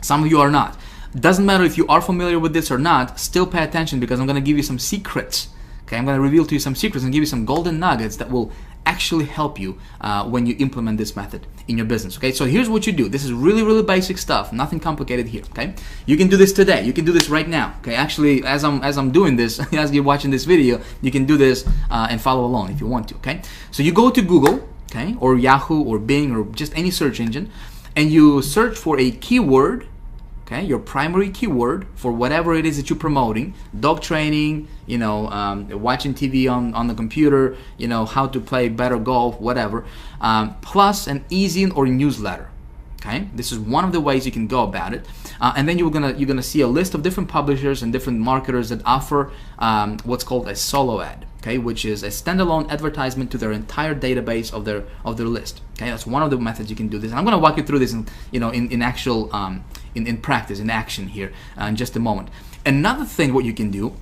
Some of you are not. Doesn't matter if you are familiar with this or not. Still pay attention, because I'm going to give you some secrets. Okay, I'm going to reveal to you some secrets and give you some golden nuggets that will actually help you when you implement this method in your business. Okay, so here's what you do. This is really, really basic stuff, nothing complicated here. Okay, you can do this today, you can do this right now. Okay, actually, as I'm doing this, as you're watching this video, you can do this and follow along if you want to. Okay, so you go to Google, okay, or Yahoo or Bing or just any search engine, and you search for a keyword. Okay, your primary keyword for whatever it is that you're promoting: dog training, watching TV on the computer, how to play better golf, whatever, plus an e-zine or newsletter. Okay, this is one of the ways you can go about it, and then you're gonna see a list of different publishers and different marketers that offer what's called a solo ad. Okay, which is a standalone advertisement to their entire database of their list. Okay, that's one of the methods you can do this, and I'm going to walk you through this in actual in practice, in action here in just a moment. Another thing what you can do,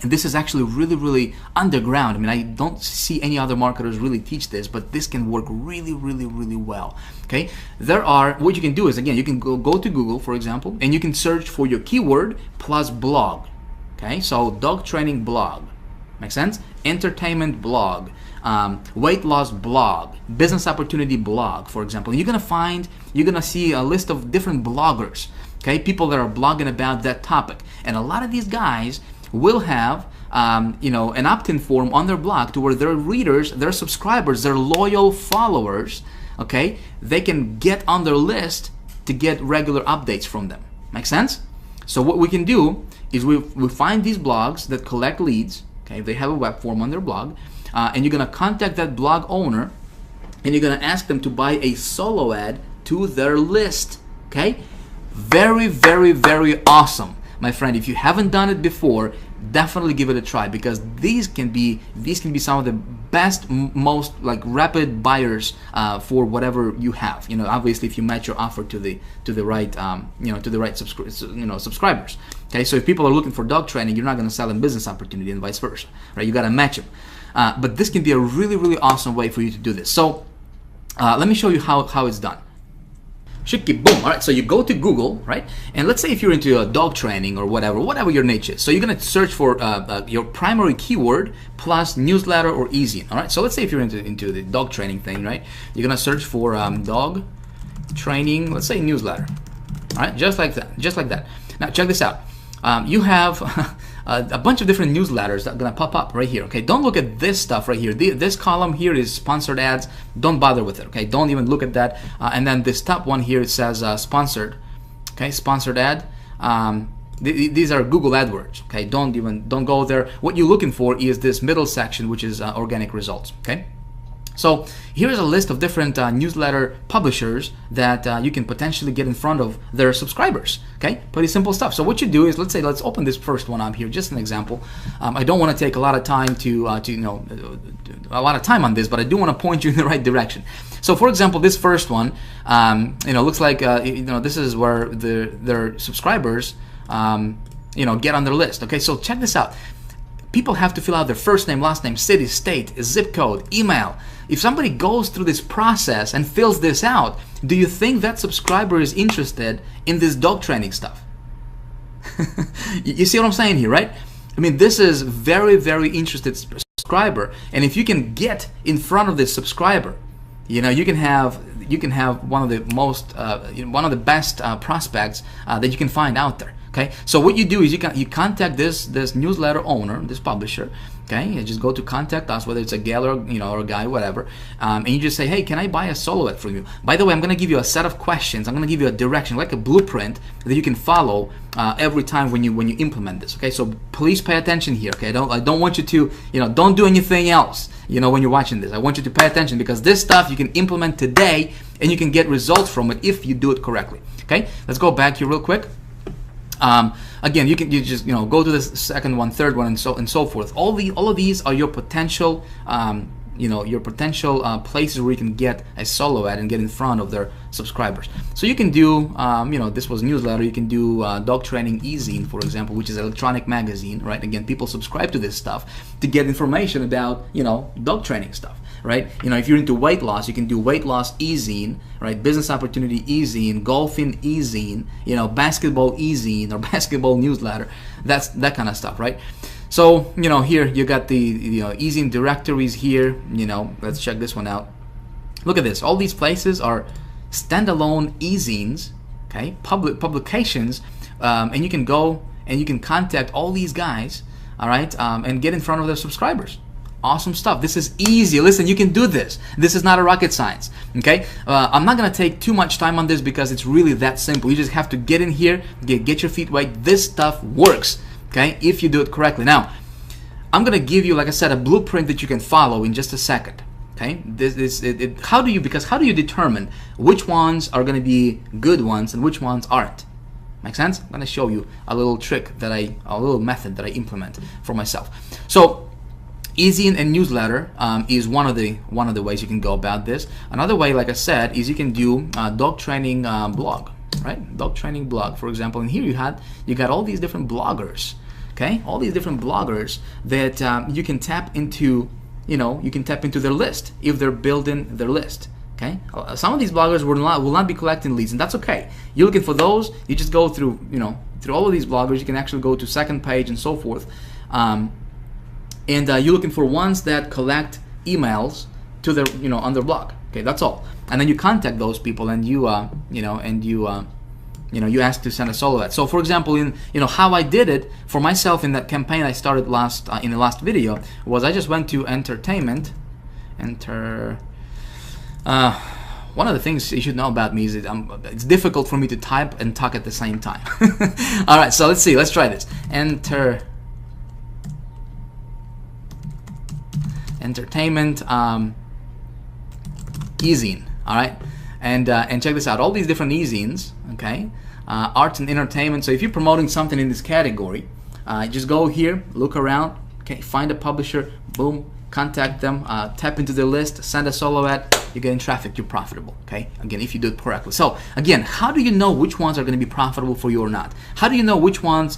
and this is actually really, really underground. I mean, I don't see any other marketers really teach this, but this can work really, really, really well. Okay, what you can do is, again, you can go to Google, for example, and you can search for your keyword plus blog. Okay, so dog training blog. Make sense? Entertainment blog, weight loss blog, business opportunity blog, for example. You're gonna see a list of different bloggers, okay, people that are blogging about that topic. And a lot of these guys will have an opt-in form on their blog to where their readers, their subscribers, their loyal followers, okay, they can get on their list to get regular updates from them. Make sense? So what we can do is we find these blogs that collect leads. Okay, they have a web form on their blog, and you're gonna contact that blog owner, and you're gonna ask them to buy a solo ad to their list. Okay, very, very, very awesome, my friend. If you haven't done it before, definitely give it a try, because these can be some of the best, most rapid buyers for whatever you have. Obviously, if you match your offer to the right subscribers. Okay, so if people are looking for dog training, you're not going to sell them business opportunity, and vice versa, right? You got to match them. But this can be a really, really awesome way for you to do this. So let me show you how it's done. Shiki boom. All right, so you go to Google, right? And let's say if you're into dog training or whatever your niche is. So you're gonna search for your primary keyword plus newsletter or e-zine. All right, so let's say if you're into the dog training thing, right? You're gonna search for dog training, let's say newsletter. All right, just like that. Now check this out. You have a bunch of different newsletters that are gonna pop up right here. Okay, don't look at this stuff right here. This column here is sponsored ads. Don't bother with it. Okay, don't even look at that. And then this top one here, it says sponsored. Okay, sponsored ad. These are Google AdWords. Okay, don't go there. What you're looking for is this middle section, which is organic results. Okay. So here's a list of different newsletter publishers that you can potentially get in front of their subscribers. Okay, pretty simple stuff. So what you do is, let's open this first one up here, just an example. I don't want to take a lot of time a lot of time on this, but I do want to point you in the right direction. So for example, this first one, looks like this is where their subscribers get on their list. Okay, so check this out. People have to fill out their first name, last name, city, state, zip code, email. If somebody goes through this process and fills this out, do you think that subscriber is interested in this dog training stuff? You see what I'm saying here, right? I mean, this is very, very interested subscriber, and if you can get in front of this subscriber, you can have one of the most one of the best prospects that you can find out there. Okay, so what you do is you contact this newsletter owner, this publisher. Okay, you just go to contact us, whether it's a gal or or a guy, whatever, and you just say, hey, can I buy a solo ad from you? By the way, I'm going to give you a set of questions. I'm going to give you a direction, like a blueprint that you can follow every time when you implement this. Okay, so please pay attention here. Okay, I don't want you to don't do anything else. When you're watching this, I want you to pay attention, because this stuff you can implement today and you can get results from it if you do it correctly. Okay, let's go back here real quick. Again, you just go to the second one, third one, and so forth. All of these are your potential places where you can get a solo ad and get in front of their subscribers. So you can do this was newsletter. You can do dog training e-zine, for example, which is an electronic magazine, right? Again, people subscribe to this stuff to get information about dog training stuff, right? If you're into weight loss, you can do weight loss e-zine, right? Business opportunity e-zine, golfing e-zine, basketball e-zine or basketball newsletter. That's that kind of stuff, right? So here you got the e-zine directories here. Let's check this one out. Look at this. All these places are standalone e-zines, okay, publications, and you can go and you can contact all these guys, all right, and get in front of their subscribers. Awesome stuff. This is easy. Listen, you can do this. This is not a rocket science. Okay, I'm not gonna take too much time on this because it's really that simple. You just have to get in here, get your feet wet. This stuff works. Okay, if you do it correctly. Now, I'm gonna give you, like I said, a blueprint that you can follow in just a second. Okay, how do you determine which ones are gonna be good ones and which ones aren't? Make sense? I'm gonna show you a little trick a little method that I implement for myself. So, e-zine and newsletter is one of the ways you can go about this. Another way, like I said, is you can do dog training blog, right? Dog training blog, for example. And here you got all these different bloggers, okay? All these different bloggers that you can tap into. You can tap into their list if they're building their list. Okay, some of these bloggers will not be collecting leads, and that's okay. You're looking for those. You just go through through all of these bloggers. You can actually go to second page and so forth. And you're looking for ones that collect emails to their on their blog. Okay, that's all. And then you contact those people, and you you ask to send a solo ad. So, for example, in how I did it for myself in that campaign I started in the last video was I just went to entertainment. One of the things you should know about me is that it's difficult for me to type and talk at the same time. All right, so let's see. Let's try this. Entertainment e-zine. All right, and check this out. All these different e-zines. Okay, arts and entertainment. So if you're promoting something in this category, just go here, look around. Okay, find a publisher. Boom. Contact them, tap into their list, send a solo ad, you're getting traffic, you're profitable. Okay, again, if you do it correctly. So again, how do you know which ones are going to be profitable for you or not? How do you know which ones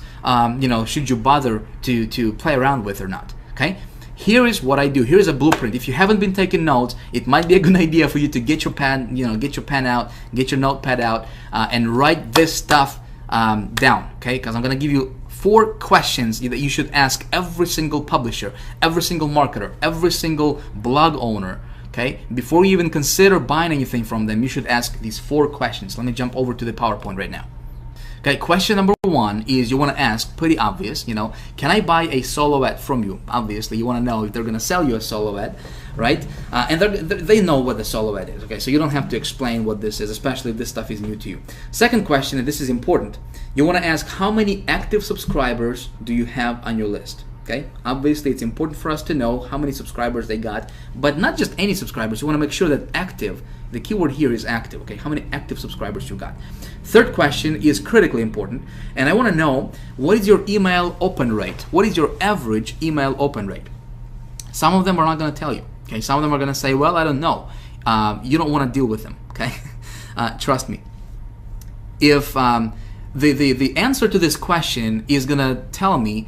should you bother to play around with or not? Okay, here is what I do. Here is a blueprint. If you haven't been taking notes, it might be a good idea for you to get your pen, get your pen out, get your notepad out, and write this stuff down. Okay, because I'm going to give you 4 questions that you should ask every single publisher, every single marketer, every single blog owner. Okay, before you even consider buying anything from them, you should ask these 4 questions. Let me jump over to the PowerPoint right now. Okay, question number 1 is you want to ask, pretty obvious, can I buy a solo ad from you? Obviously, you want to know if they're going to sell you a solo ad, right? And they know what the solo ad is, okay? So you don't have to explain what this is, especially if this stuff is new to you. Second question, and this is important, you want to ask how many active subscribers do you have on your list? Okay, obviously it's important for us to know how many subscribers they got, but not just any subscribers. You want to make sure that active, the keyword here is active. Okay, how many active subscribers you got? Third question is critically important, and I want to know what is your email open rate? What is your average email open rate? Some of them are not going to tell you. Okay, some of them are going to say, well, I don't know. You don't want to deal with them. Okay, trust me. If the answer to this question is going to tell me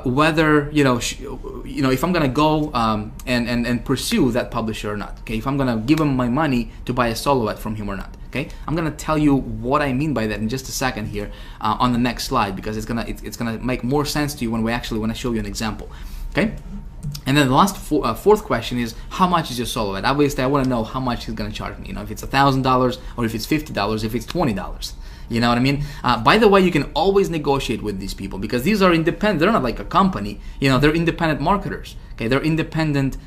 whether if I'm gonna go and pursue that publisher or not. Okay, if I'm gonna give him my money to buy a solo ad from him or not. Okay, I'm gonna tell you what I mean by that in just a second here on the next slide, because it's gonna make more sense to you when I show you an example. Okay, and then the last fourth question is how much is your solo ad? Obviously, I want to know how much he's gonna charge me. If it's $1,000 or if it's $50, if it's $20. You know what I mean? By the way, you can always negotiate with these people because these are independent. They're not like a company. You know, they're independent marketers. Okay, they're independent,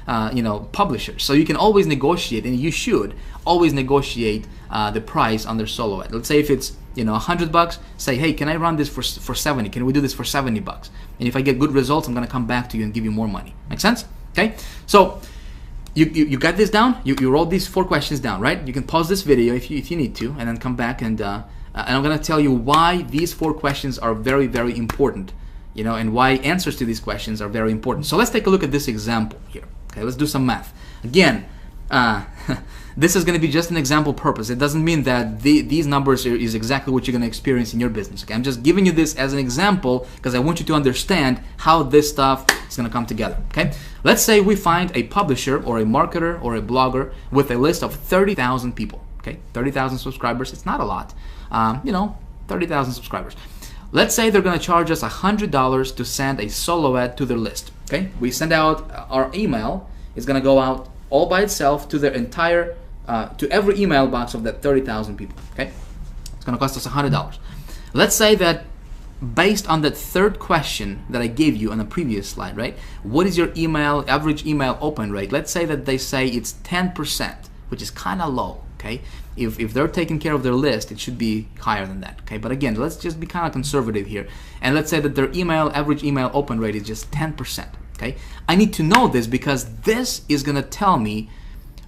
publishers. So you can always negotiate, and you should always negotiate the price on their solo ad. Let's say if it's $100, say, hey, can I run this for 70? Can we do this for $70? And if I get good results, I'm gonna come back to you and give you more money. Make sense? Okay. So you got this down. You wrote these 4 questions down, right? You can pause this video if you need to, and then come back and I'm gonna tell you why these 4 questions are very, very important. And why answers to these questions are very important. So let's take a look at this example here. Okay, let's do some math. Again, this is going to be just an example purpose. It doesn't mean that these numbers is exactly what you're going to experience in your business. Okay, I'm just giving you this as an example because I want you to understand how this stuff is going to come together. Okay, let's say we find a publisher or a marketer or a blogger with a list of 30,000 people. Okay, 30,000 subscribers. It's not a lot. 30,000 subscribers. Let's say they're going to charge us $100 to send a solo ad to their list. Okay, we send out our email. It's going to go out all by itself to their entire, to every email box of that 30,000 people. Okay, it's going to cost us $100. Let's say that based on that third question that I gave you on the previous slide, right? What is your average email open rate? Let's say that they say it's 10%, which is kind of low. Okay, if they're taking care of their list, it should be higher than that. Okay, but again, let's just be kind of conservative here, and let's say that their average email open rate is just 10%. Okay, I need to know this because this is gonna tell me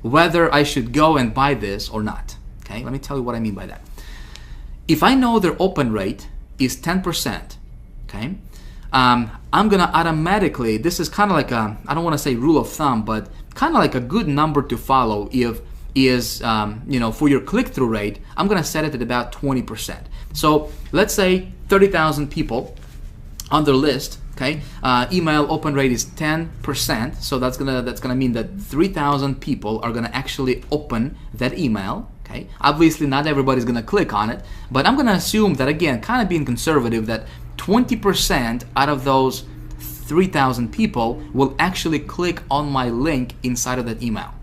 whether I should go and buy this or not. Okay, let me tell you what I mean by that. If I know their open rate is 10%, okay, I'm gonna automatically, this is kind of like a, I don't want to say rule of thumb, but kind of like a good number to follow is for your click-through rate, I'm gonna set it at about 20%. So let's say 30,000 people on their list, okay, email open rate is 10%, so that's gonna mean that 3,000 people are gonna actually open that email. Okay, obviously not everybody's gonna click on it, but I'm gonna assume that, again, kind of being conservative, that 20% out of those 3,000 people will actually click on my link inside of that email,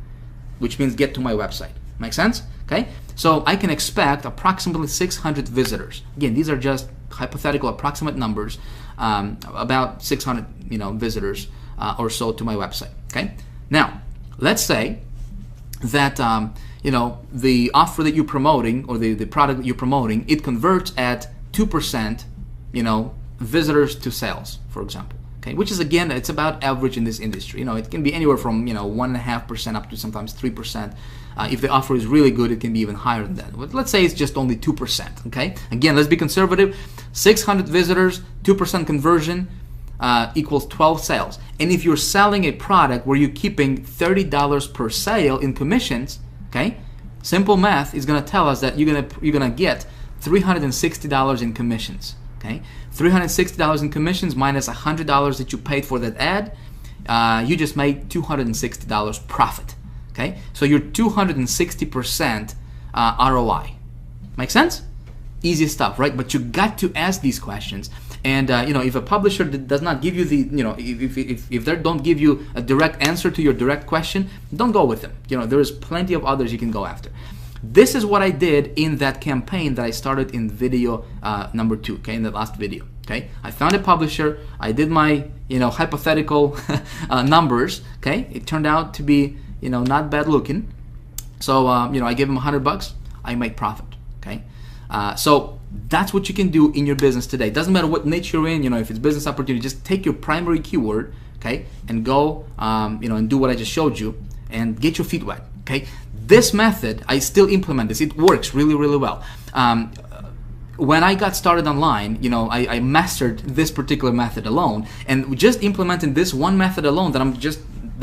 which means get to my website. Make sense? Okay, so I can expect approximately 600 visitors. Again, these are just hypothetical approximate numbers, about 600 visitors or so to my website. Okay, now let's say that the offer that you're promoting or the product that you're promoting, it converts at 2% visitors to sales, for example. Okay, which is, again, it's about average in this industry. It can be anywhere from 1.5% up to sometimes 3%. If the offer is really good, it can be even higher than that. But let's say it's just only 2%. Okay, again, let's be conservative. 600 visitors, 2% conversion equals 12 sales. And if you're selling a product where you're keeping $30 per sale in commissions, okay, simple math is going to tell us that you're gonna get $360 in commissions. Okay, $360 in commissions minus $100 that you paid for that ad, you just made $260 profit. Okay, so you're 260% ROI. Make sense? Easy stuff, right? But you got to ask these questions. And if a publisher does not give you if they don't give you a direct answer to your direct question, don't go with them. There is plenty of others you can go after. This is what I did in that campaign that I started in video number 2, okay, in the last video. Okay, I found a publisher, I did my hypothetical numbers. Okay, it turned out to be not bad looking. So I gave him $100, I make profit. Okay, so that's what you can do in your business today. Doesn't matter what niche you're in. If it's business opportunity, just take your primary keyword, okay, and go and do what I just showed you and get your feet wet. Okay, this method, I still implement this. It works really, really well. When I got started online, I mastered this particular method alone, and just implementing this one method alone that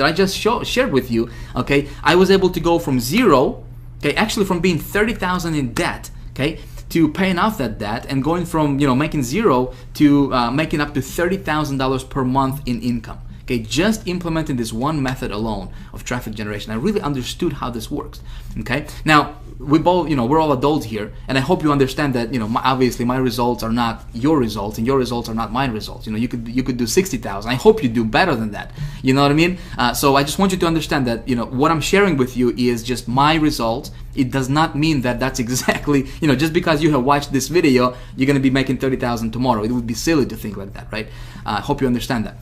I just shared with you. Okay, I was able to go from zero, okay, actually from being 30,000 in debt, okay, to paying off that debt and going from making zero to making up to $30,000 per month in income. Okay, just implementing this one method alone of traffic generation, I really understood how this works. Okay, now we both, we're all adults here, and I hope you understand that, obviously my results are not your results, and your results are not my results. You could do 60,000. I hope you do better than that. You know what I mean? So I just want you to understand that, what I'm sharing with you is just my results. It does not mean that that's exactly, just because you have watched this video, you're going to be making 30,000 tomorrow. It would be silly to think like that, right? I hope you understand that.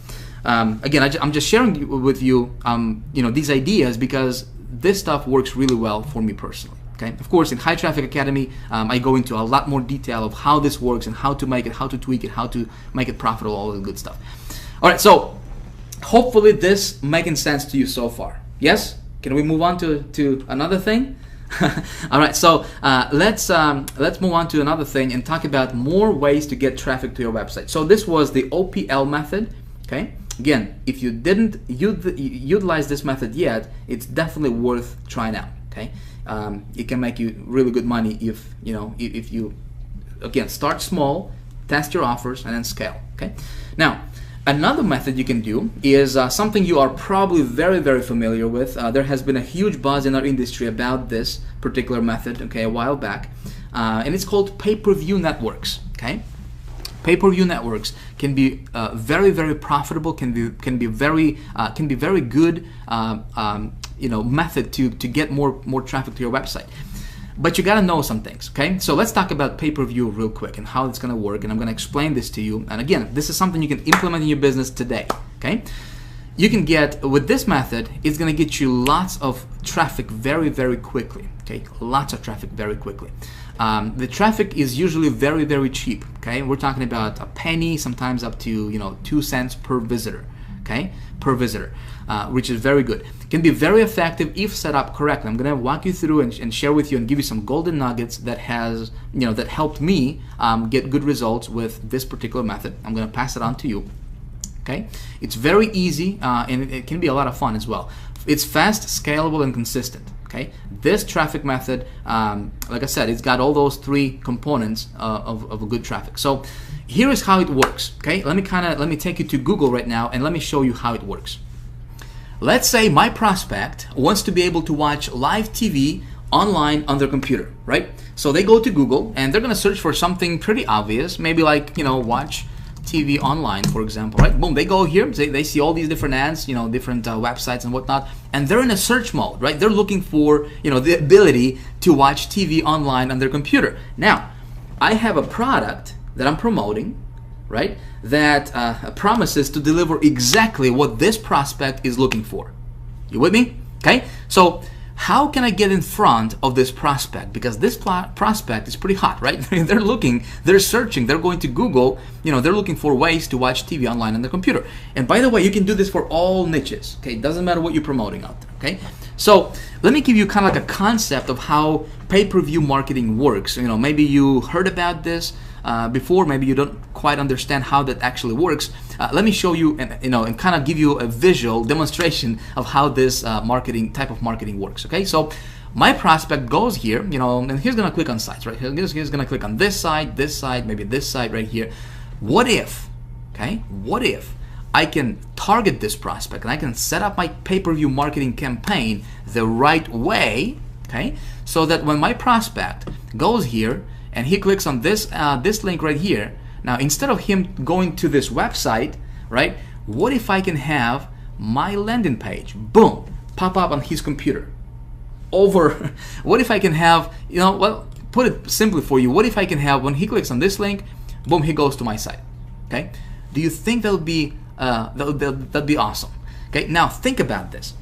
Again, I'm just sharing with you, these ideas because this stuff works really well for me personally. Okay. Of course, in High Traffic Academy, I go into a lot more detail of how this works and how to make it, how to tweak it, how to make it profitable, all the good stuff. All right. So hopefully this making sense to you so far. Yes. Can we move on to another thing? All right. So let's move on to another thing and talk about more ways to get traffic to your website. So this was the OPL method. Okay. Again, if you didn't utilize this method yet, it's definitely worth trying out. Okay, it can make you really good money if you again start small, test your offers, and then scale. Okay, now another method you can do is something you are probably very, very familiar with. There has been a huge buzz in our industry about this particular method. Okay, a while back, and it's called pay-per-view networks. Okay. Pay-per-view networks can be very, very profitable. Can be very good method to get more traffic to your website. But you got to know some things. Okay, so let's talk about pay-per-view real quick and how it's going to work. And I'm going to explain this to you. And again, this is something you can implement in your business today. Okay, you can get with this method. It's going to get you lots of traffic very, very quickly. Okay, lots of traffic very quickly. The traffic is usually very, very cheap. Okay, we're talking about a penny, sometimes up to 2 cents per visitor. Okay, per visitor, which is very good. It can be very effective if set up correctly. I'm going to walk you through and share with you and give you some golden nuggets that that helped me get good results with this particular method. I'm going to pass it on to you. Okay, it's very easy and it can be a lot of fun as well. It's fast, scalable, and consistent. Okay, this traffic method, like I said, it's got all those three components of a good traffic. So here is how it works. Okay, let me take you to Google right now and let me show you how it works. Let's say my prospect wants to be able to watch live TV online on their computer, right? So they go to Google and they're going to search for something pretty obvious, maybe like watch TV online, for example, right? Boom, they go here, they see all these different ads, different websites and whatnot, and they're in a search mode, right? They're looking for, the ability to watch TV online on their computer. Now, I have a product that I'm promoting, right? That promises to deliver exactly what this prospect is looking for. You with me? Okay, so how can I get in front of this prospect? Because this prospect is pretty hot, right? They're looking, they're searching, they're going to Google, they're looking for ways to watch TV online on their computer. And by the way, you can do this for all niches, okay? It doesn't matter what you're promoting out there, okay? So let me give you kind of like a concept of how pay-per-view marketing works. Maybe you heard about this before, maybe you don't quite understand how that actually works. Let me show you and kind of give you a visual demonstration of how this type of marketing works. Okay, so my prospect goes here, and he's gonna click on sites, right? He's gonna click on this site, maybe this site right here. What if I can target this prospect and I can set up my pay-per-view marketing campaign the right way, okay? So that when my prospect goes here and he clicks on this link right here, now instead of him going to this website, right? What if I can have my landing page, boom, pop up on his computer? What if I can have, put it simply for you, what if I can have, when he clicks on this link, boom, he goes to my site, okay? Do you think that'd be awesome? Okay, now think about this.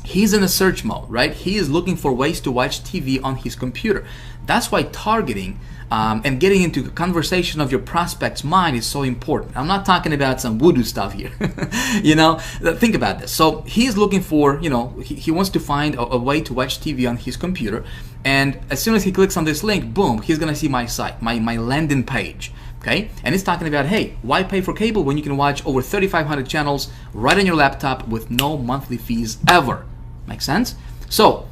He's in a search mode, right? He is looking for ways to watch TV on his computer. That's why targeting and getting into the conversation of your prospect's mind is so important. I'm not talking about some voodoo stuff here. Think about this. So he's looking for, he wants to find a way to watch TV on his computer. And as soon as he clicks on this link, boom, he's going to see my site, my landing page. Okay, and it's talking about, hey, why pay for cable when you can watch over 3,500 channels right on your laptop with no monthly fees ever? Make sense? So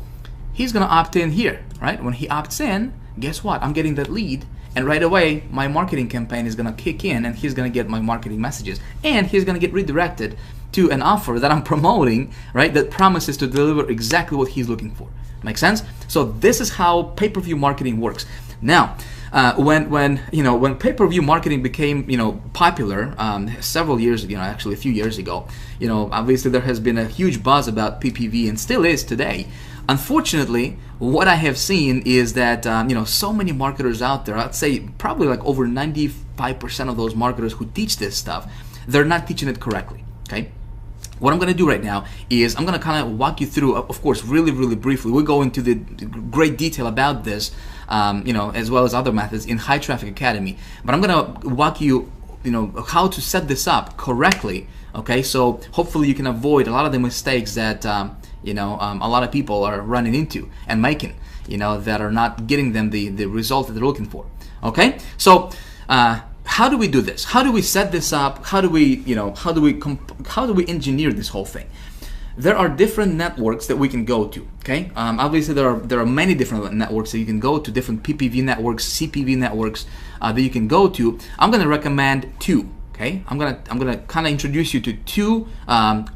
he's gonna opt in here, right? When he opts in, guess what? I'm getting that lead, and right away my marketing campaign is gonna kick in, and he's gonna get my marketing messages, and he's gonna get redirected to an offer that I'm promoting, right? That promises to deliver exactly what he's looking for. Make sense? So this is how pay-per-view marketing works. Now, when pay-per-view marketing became popular several years ago, actually a few years ago, obviously there has been a huge buzz about PPV and still is today. Unfortunately, what I have seen is that so many marketers out there, I'd say probably like over 95% of those marketers who teach this stuff, they're not teaching it correctly. Okay. What I'm going to do right now is I'm going to kind of walk you through, of course, really, really briefly. We'll go into the great detail about this, as well as other methods in High Traffic Academy. But I'm going to walk you, how to set this up correctly. Okay, so hopefully you can avoid a lot of the mistakes that a lot of people are running into and making, that are not getting them the result that they're looking for. Okay, so. How do we do this? How do we set this up? How do we engineer this whole thing? There are different networks that we can go to. Okay, obviously there are many different networks that you can go to, different PPV networks, CPV networks that you can go to. I'm going to recommend two. Okay, I'm gonna kind of introduce you to two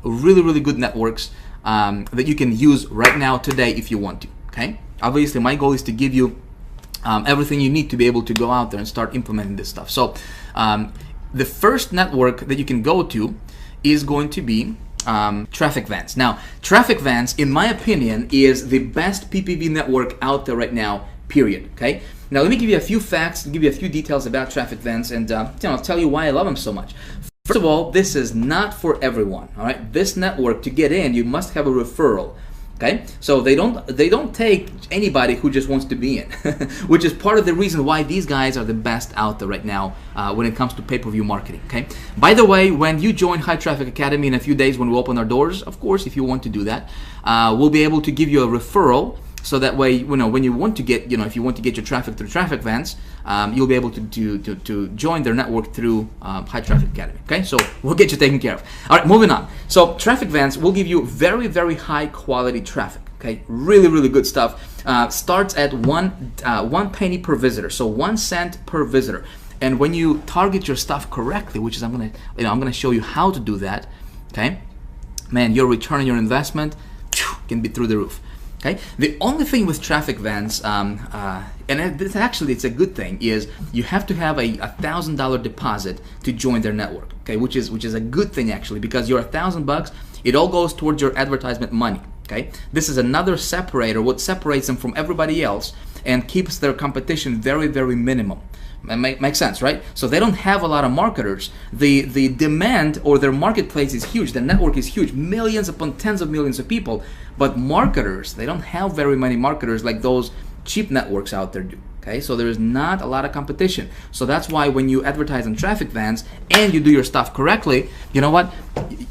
really, really good networks that you can use right now today if you want to. Okay, obviously my goal is to give you everything you need to be able to go out there and start implementing this stuff. So the first network that you can go to is going to be Traffic Vans. Now, Traffic Vans, in my opinion, is the best PPV network out there right now, period. Okay. Now, let me give you a few facts, give you a few details about Traffic Vans, and I'll tell you why I love them so much. First of all, this is not for everyone. All right. This network, to get in, you must have a referral. Okay, so they don't take anybody who just wants to be in, which is part of the reason why these guys are the best out there right now when it comes to pay-per-view marketing. Okay. By the way, when you join High Traffic Academy in a few days when we open our doors, of course, if you want to do that, we'll be able to give you a referral. So that way, when you want to get, if you want to get your traffic through Traffic Vans, you'll be able to join their network through High Traffic Academy. Okay, so we'll get you taken care of. All right, moving on. So Traffic Vans will give you very, very high quality traffic. Okay, really, really good stuff. Starts at one penny per visitor, so 1 cent per visitor. And when you target your stuff correctly, which is I'm gonna show you how to do that. Okay, man, your return on your investment can be through the roof. Okay. The only thing with Traffic Vans, it's a good thing, is you have to have a $1,000 deposit to join their network. Okay, which is a good thing actually, because your $1,000, it all goes towards your advertisement money. Okay, this is another separator, what separates them from everybody else and keeps their competition very, very minimum. Makes sense, right? So they don't have a lot of marketers. The demand or their marketplace is huge. The network is huge, millions upon tens of millions of people. But marketers, they don't have very many marketers like those cheap networks out there do. Okay, so there is not a lot of competition. So that's why when you advertise on Traffic Vans and you do your stuff correctly, you know what?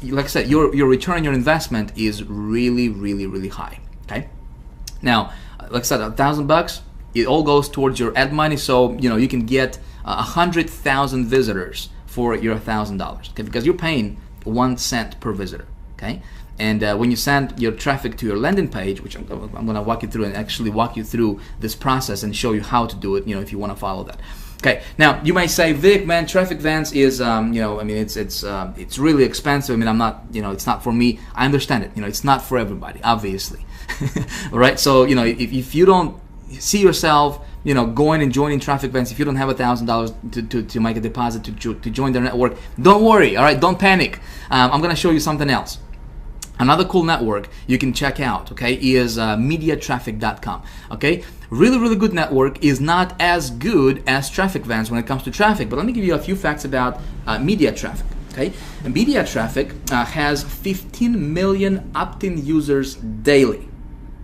Like I said, your return on your investment is really, really, really high. Okay. Now, like I said, $1,000. It all goes towards your ad money, so you can get 100,000 visitors for your $1,000. Okay, because you're paying 1 cent per visitor. Okay, and when you send your traffic to your landing page, which I'm going to walk you through and actually walk you through this process and show you how to do it. If you want to follow that. Okay, now you may say, Vic, man, Traffic Vans is, it's really expensive. I mean, I'm not, it's not for me. I understand it. It's not for everybody, obviously. All right, so if you don't see yourself, going and joining Traffic Vans, if you don't have $1,000 to make a deposit to join their network, don't worry. All right, don't panic. I'm going to show you something else. Another cool network you can check out, okay, is MediaTraffic.com. Okay, really, really good network. Is not as good as Traffic Vans when it comes to traffic, but let me give you a few facts about Media Traffic. Okay, and Media Traffic has 15 million opt-in users daily,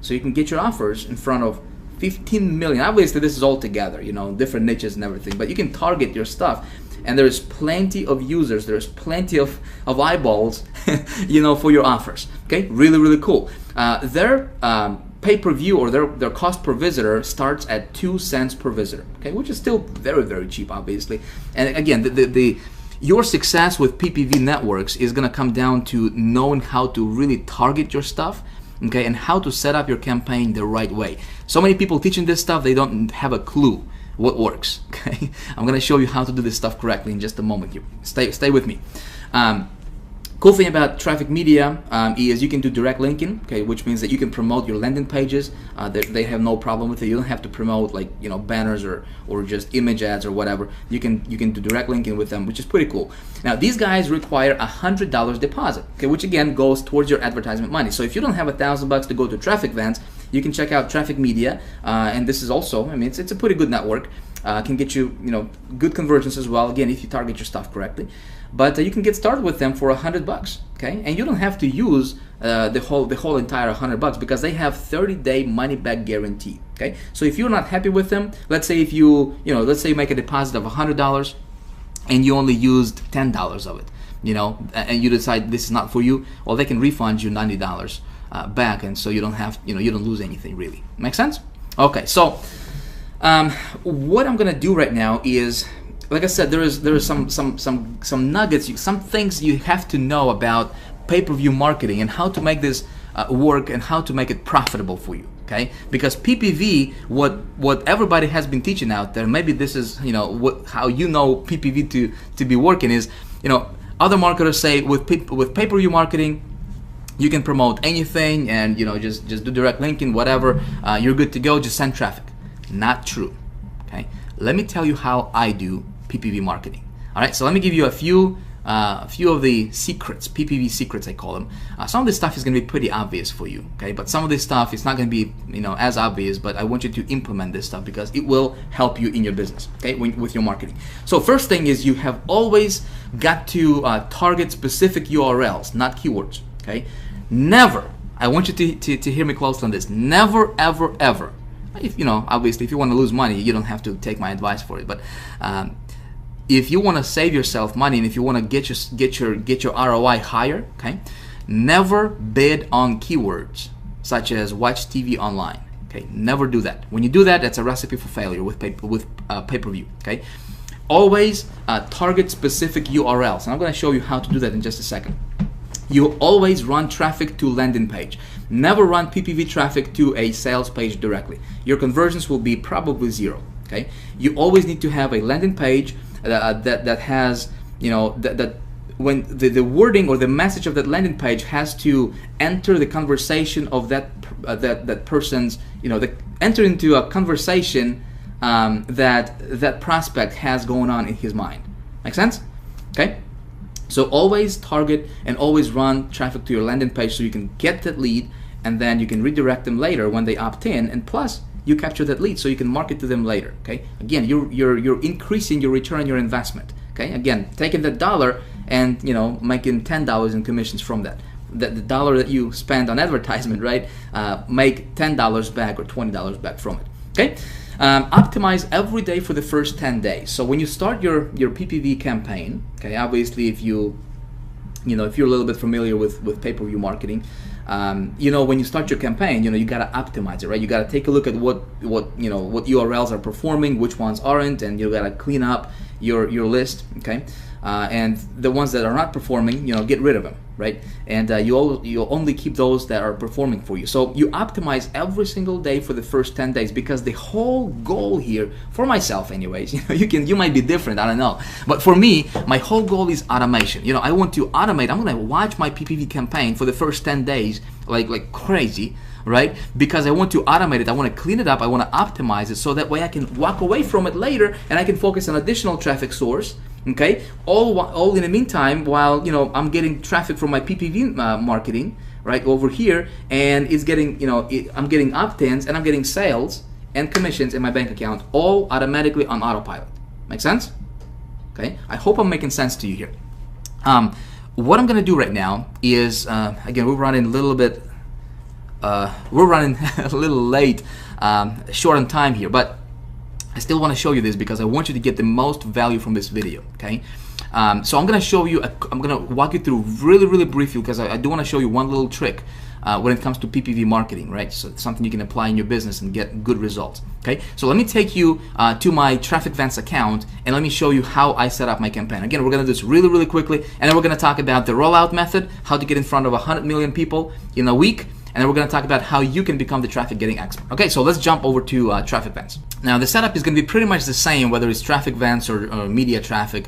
so you can get your offers in front of 15 million. Obviously, this is all together, different niches and everything, but you can target your stuff, and there's plenty of users, there's plenty of eyeballs, for your offers. Okay, really, really cool. Their pay-per-view or their cost per visitor starts at 2 cents per visitor. Okay, which is still very, very cheap, obviously. And again, your success with PPV networks is going to come down to knowing how to really target your stuff. Okay, and how to set up your campaign the right way. So many people teaching this stuff, they don't have a clue what works. Okay, I'm gonna show you how to do this stuff correctly in just a moment. Here, stay with me. Cool thing about traffic media is you can do direct linking, okay, which means that you can promote your landing pages. They have no problem with it. You don't have to promote like banners or just image ads or whatever. You can do direct linking with them, which is pretty cool. Now these guys require $100 deposit, okay, which again goes towards your advertisement money. So if you don't have $1,000 to go to traffic events, you can check out Traffic Media, and this is also, I mean, it's a pretty good network. Can get you good conversions as well. Again, if you target your stuff correctly. But you can get started with them for $100, okay? And you don't have to use the whole entire $100 because they have 30-day money-back guarantee, okay? So if you're not happy with them, let's say if let's say you make a deposit of $100 and you only used $10 of it, and you decide this is not for you, well, they can refund you $90 back, and so you don't have, you don't lose anything really. Make sense? Okay, so what I'm gonna do right now is, like I said, there is some nuggets, some things you have to know about pay-per-view marketing and how to make this work and how to make it profitable for you. Okay, because PPV, what everybody has been teaching out there, maybe this is how PPV to be working is, other marketers say with pay-per-view marketing you can promote anything and just do direct linking, whatever, you're good to go, just send traffic. Not true. Okay, let me tell you how I do PPV marketing. All right, so let me give you a few of the secrets, PPV secrets I call them. Some of this stuff is going to be pretty obvious for you, okay? But some of this stuff is not going to be as obvious, but I want you to implement this stuff because it will help you in your business, okay, with your marketing. So first thing is you have always got to target specific URLs, not keywords, okay? Never, I want you to hear me close on this, never, ever, ever. Obviously, if you want to lose money, you don't have to take my advice for it. But if you want to save yourself money and if you want to get your ROI higher, okay, never bid on keywords such as watch TV online. Okay, never do that. When you do that, that's a recipe for failure with pay-per-view. Okay, always target specific URLs, and I'm going to show you how to do that in just a second. You always run traffic to landing page. Never run PPV traffic to a sales page directly. Your conversions will be probably zero. Okay. You always need to have a landing page that has that when the wording or the message of that landing page has to enter the conversation of that person's enter into a conversation that prospect has going on in his mind. Make sense? Okay. So always target and always run traffic to your landing page so you can get that lead, and then you can redirect them later when they opt in, and plus you capture that lead so you can market to them later. Okay, again, you're increasing your return on your investment. Okay, again, taking that dollar and making $10 in commissions from that. The dollar that you spend on advertisement, right? Make $10 back or $20 back from it. Okay. Optimize every day for the first 10 days. So when you start your PPV campaign, okay, obviously if you're a little bit familiar with pay-per-view marketing, when you start your campaign, you gotta optimize it, right? You gotta take a look at what URLs are performing, which ones aren't, and you gotta clean up your list, okay? And the ones that are not performing, get rid of them, right? And you'll only keep those that are performing for you. So you optimize every single day for the first 10 days because the whole goal here, for myself anyways, you might be different, I don't know. But for me, my whole goal is automation. I want to automate. I'm gonna watch my PPV campaign for the first 10 days like crazy, right? Because I want to automate it, I want to clean it up, I want to optimize it so that way I can walk away from it later and I can focus on additional traffic source. Okay, all in the meantime, while I'm getting traffic from my PPV marketing right over here, and it's getting I'm getting opt-ins and I'm getting sales and commissions in my bank account, all automatically on autopilot. Make sense? Okay, I hope I'm making sense to you here. What I'm gonna do right now is again, we're running a little bit, we're running a little late, short on time here, but I still want to show you this because I want you to get the most value from this video, okay? So I'm going to show you, I'm going to walk you through really briefly because I do want to show you one little trick when it comes to PPV marketing, right? So it's something you can apply in your business and get good results, okay? So let me take you to my Traffic Vents account and let me show you how I set up my campaign. Again, we're going to do this really quickly, and then we're going to talk about the rollout method, how to get in front of 100 million people in a week, and then we're going to talk about how you can become the traffic getting expert. Okay, so let's jump over to traffic events. Now the setup is going to be pretty much the same whether it's traffic events or media traffic.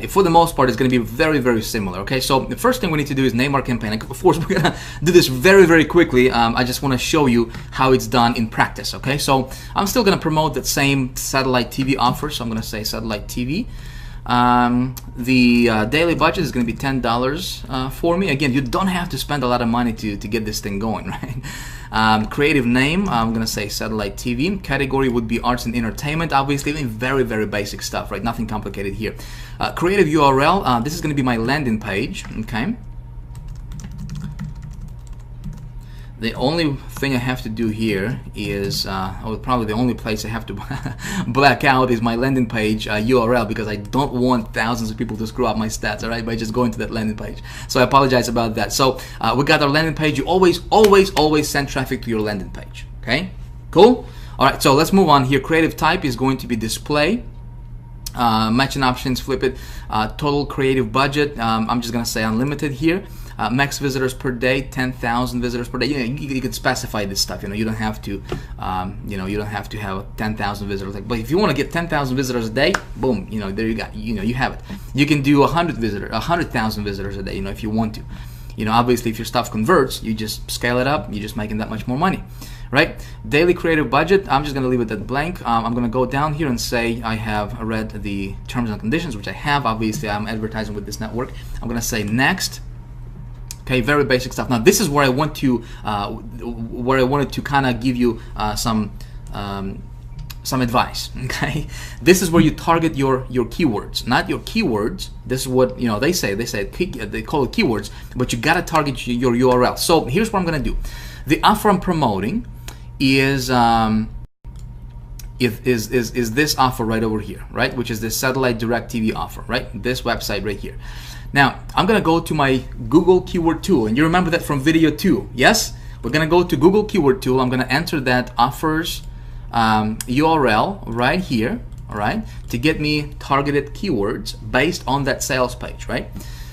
For the most part, it's going to be very, very similar. Okay, so the first thing we need to do is name our campaign. Of course, we're going to do this very, very quickly. I just want to show you how it's done in practice. Okay, so I'm still going to promote that same satellite TV offer, so I'm going to say satellite TV. The daily budget is going to be $10 for me. Again, you don't have to spend a lot of money to get this thing going, right? Creative name, I'm going to say satellite TV. Category would be arts and entertainment, obviously. Very, very basic stuff, right? Nothing complicated here. Creative URL, this is going to be my landing page, okay? The only thing I have to do here is, probably the only place I have to black out is my landing page URL, because I don't want thousands of people to screw up my stats, all right, by just going to that landing page. So I apologize about that. So we got our landing page. You always send traffic to your landing page, okay? Cool? All right, so let's move on here. Creative type is going to be display. Matching options, flip it. Total creative budget, I'm just going to say unlimited here. Max visitors per day, 10,000 visitors per day. You can specify this stuff. You don't have to, you don't have to have 10,000 visitors. But if you want to get 10,000 visitors a day, boom, there you go. You have it. You can do 100,000 visitors a day. If you want to. Obviously, if your stuff converts, you just scale it up. You're just making that much more money, right? Daily creative budget. I'm just gonna leave it at blank. I'm gonna go down here and say I have read the terms and conditions, which I have. Obviously, I'm advertising with this network. I'm gonna say next. Okay, very basic stuff. Now this is where I want to, where I wanted to kind of give you some advice. Okay, this is where you target your keywords, not your keywords. This is what they say. They call it keywords, but you gotta target your URL. So here's what I'm gonna do. The offer I'm promoting is this offer right over here, right? Which is the satellite direct TV offer, right? This website right here. Now, I'm going to go to my Google keyword tool, and you remember that from video 2, yes? We're going to go to Google keyword tool. I'm going to enter that offers URL right here, all right, to get me targeted keywords based on that sales page, right?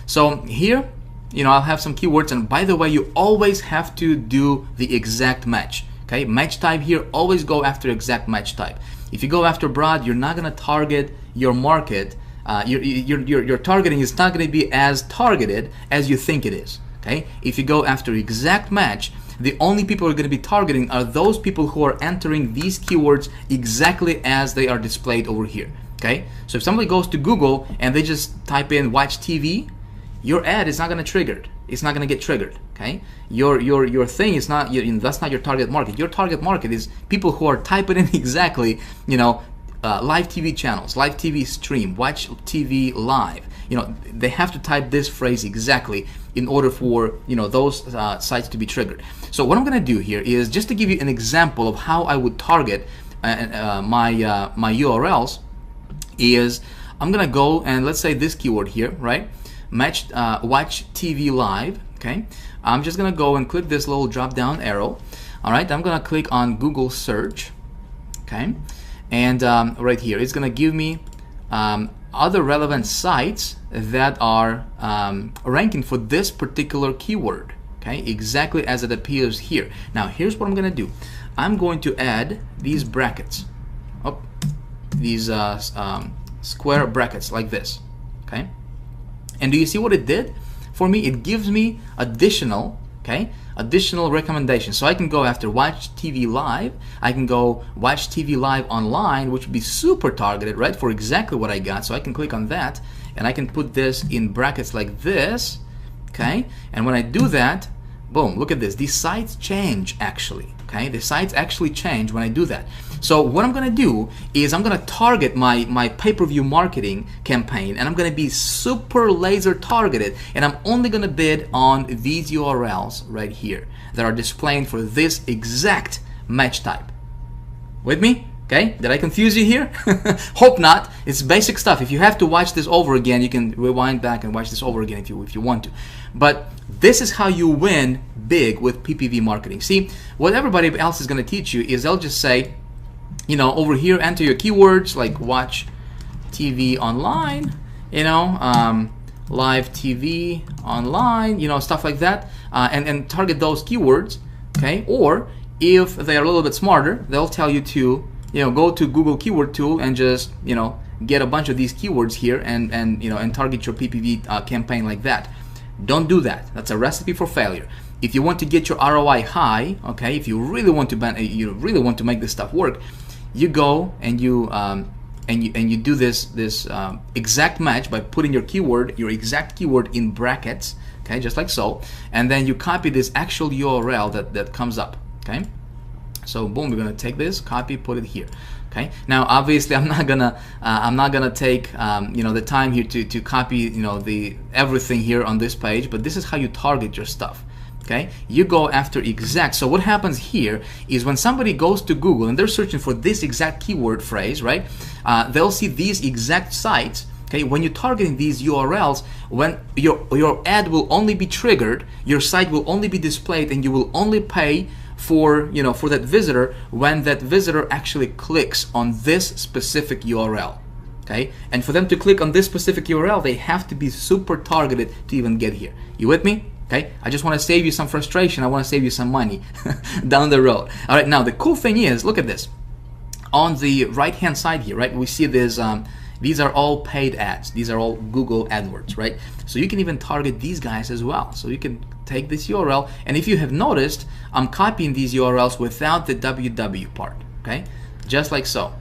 So here, I'll have some keywords, and by the way, you always have to do the exact match, okay? Match type here, always go after exact match type. If you go after broad, you're not going to target your market. Your targeting is not going to be as targeted as you think it is. Okay, if you go after exact match, the only people you're going to be targeting are those people who are entering these keywords exactly as they are displayed over here. Okay, so if somebody goes to Google and they just type in watch TV, your ad is not going to trigger. It's not going to get triggered. Okay, your thing is not. That's not your target market. Your target market is people who are typing in exactly. Live TV channels, live TV stream, watch TV live. They have to type this phrase exactly in order for those sites to be triggered. So what I'm going to do here is just to give you an example of how I would target my URLs. Is I'm going to go and let's say this keyword here, right? Watch TV live. Okay, I'm just going to go and click this little drop down arrow. All right, I'm going to click on Google search. Okay. And right here, it's going to give me other relevant sites that are ranking for this particular keyword, okay, exactly as it appears here. Now, here's what I'm going to do. I'm going to add these brackets, these square brackets like this, okay? And do you see what it did? For me, it gives me additional recommendations. So I can go after watch TV live. I can go watch TV live online, which would be super targeted, right, for exactly what I got. So I can click on that, and I can put this in brackets like this, okay? And when I do that, boom, look at this. These sites change actually, okay? The sites actually change when I do that. So what I'm going to do is I'm going to target my pay-per-view marketing campaign, and I'm going to be super laser targeted, and I'm only going to bid on these URLs right here that are displaying for this exact match type. With me? Okay, did I confuse you here? Hope not. It's basic stuff. If you have to watch this over again, you can rewind back and watch this over again if you want to. But this is how you win big with PPV marketing. See, what everybody else is going to teach you is they'll just say, over here, enter your keywords like watch TV online, live TV online, stuff like that, and target those keywords. okay? Or if they are a little bit smarter, they'll tell you to, go to Google Keyword Tool and just, get a bunch of these keywords here and target your PPV campaign like that. Don't do that. That's a recipe for failure. If you want to get your ROI high, okay, if you really want to make this stuff work, you go and you do this exact match by putting your exact keyword in brackets, okay, just like so, and then you copy this actual URL that comes up, okay. So boom, we're gonna take this, copy, put it here. Okay. Now, obviously, I'm not gonna take the time here to copy the everything here on this page, but this is how you target your stuff. Okay. You go after exact. So what happens here is when somebody goes to Google and they're searching for this exact keyword phrase, right? They'll see these exact sites. Okay. When you're targeting these URLs, when your ad will only be triggered, your site will only be displayed, and you will only pay for that visitor when that visitor actually clicks on this specific URL. Okay, and for them to click on this specific URL, they have to be super targeted to even get here. You with me? Okay, I just want to save you some frustration. I want to save you some money down the road. All right, now the cool thing is, look at this. On the right hand side here, right, we see this these are all paid ads. These are all Google AdWords, right? So you can even target these guys as well. So you can take this URL, and if you have noticed, I'm copying these URLs without the www part, okay? Just like so.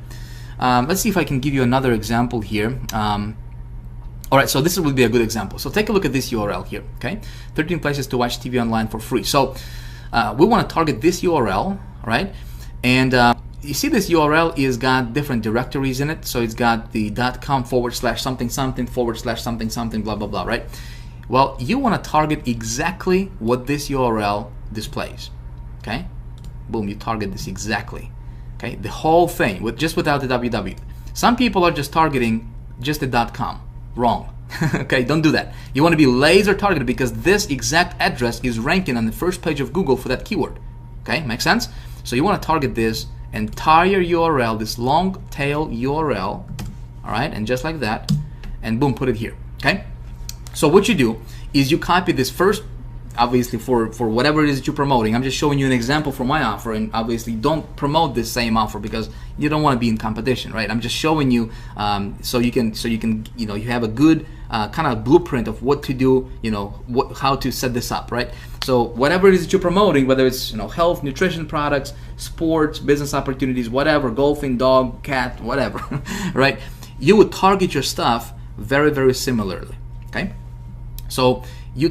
Let's see if I can give you another example here. All right, so this would be a good example. So take a look at this URL here, okay? 13 places to watch TV online for free. So we want to target this URL, right? And you see this URL is got different directories in it. So it's got the .com/something something something blah blah blah, right? Well, you want to target exactly what this URL displays. Okay, boom, you target this exactly. Okay, the whole thing without the www. Some people are just targeting just the .com. Wrong. Okay, don't do that. You want to be laser targeted because this exact address is ranking on the first page of Google for that keyword. Okay, makes sense? So you want to target this entire URL, this long tail URL, all right, and just like that, and boom, put it here. Okay, so what you do is you copy this first, obviously for whatever it is that you're promoting. I'm just showing you an example for my offer, and obviously don't promote this same offer because you don't want to be in competition, right? I'm just showing you so you can you have a good kind of blueprint of what to do, how to set this up, right? So whatever it is that you're promoting, whether it's health, nutrition products, sports, business opportunities, whatever, golfing, dog, cat, whatever, right? You would target your stuff very, very similarly. Okay, so you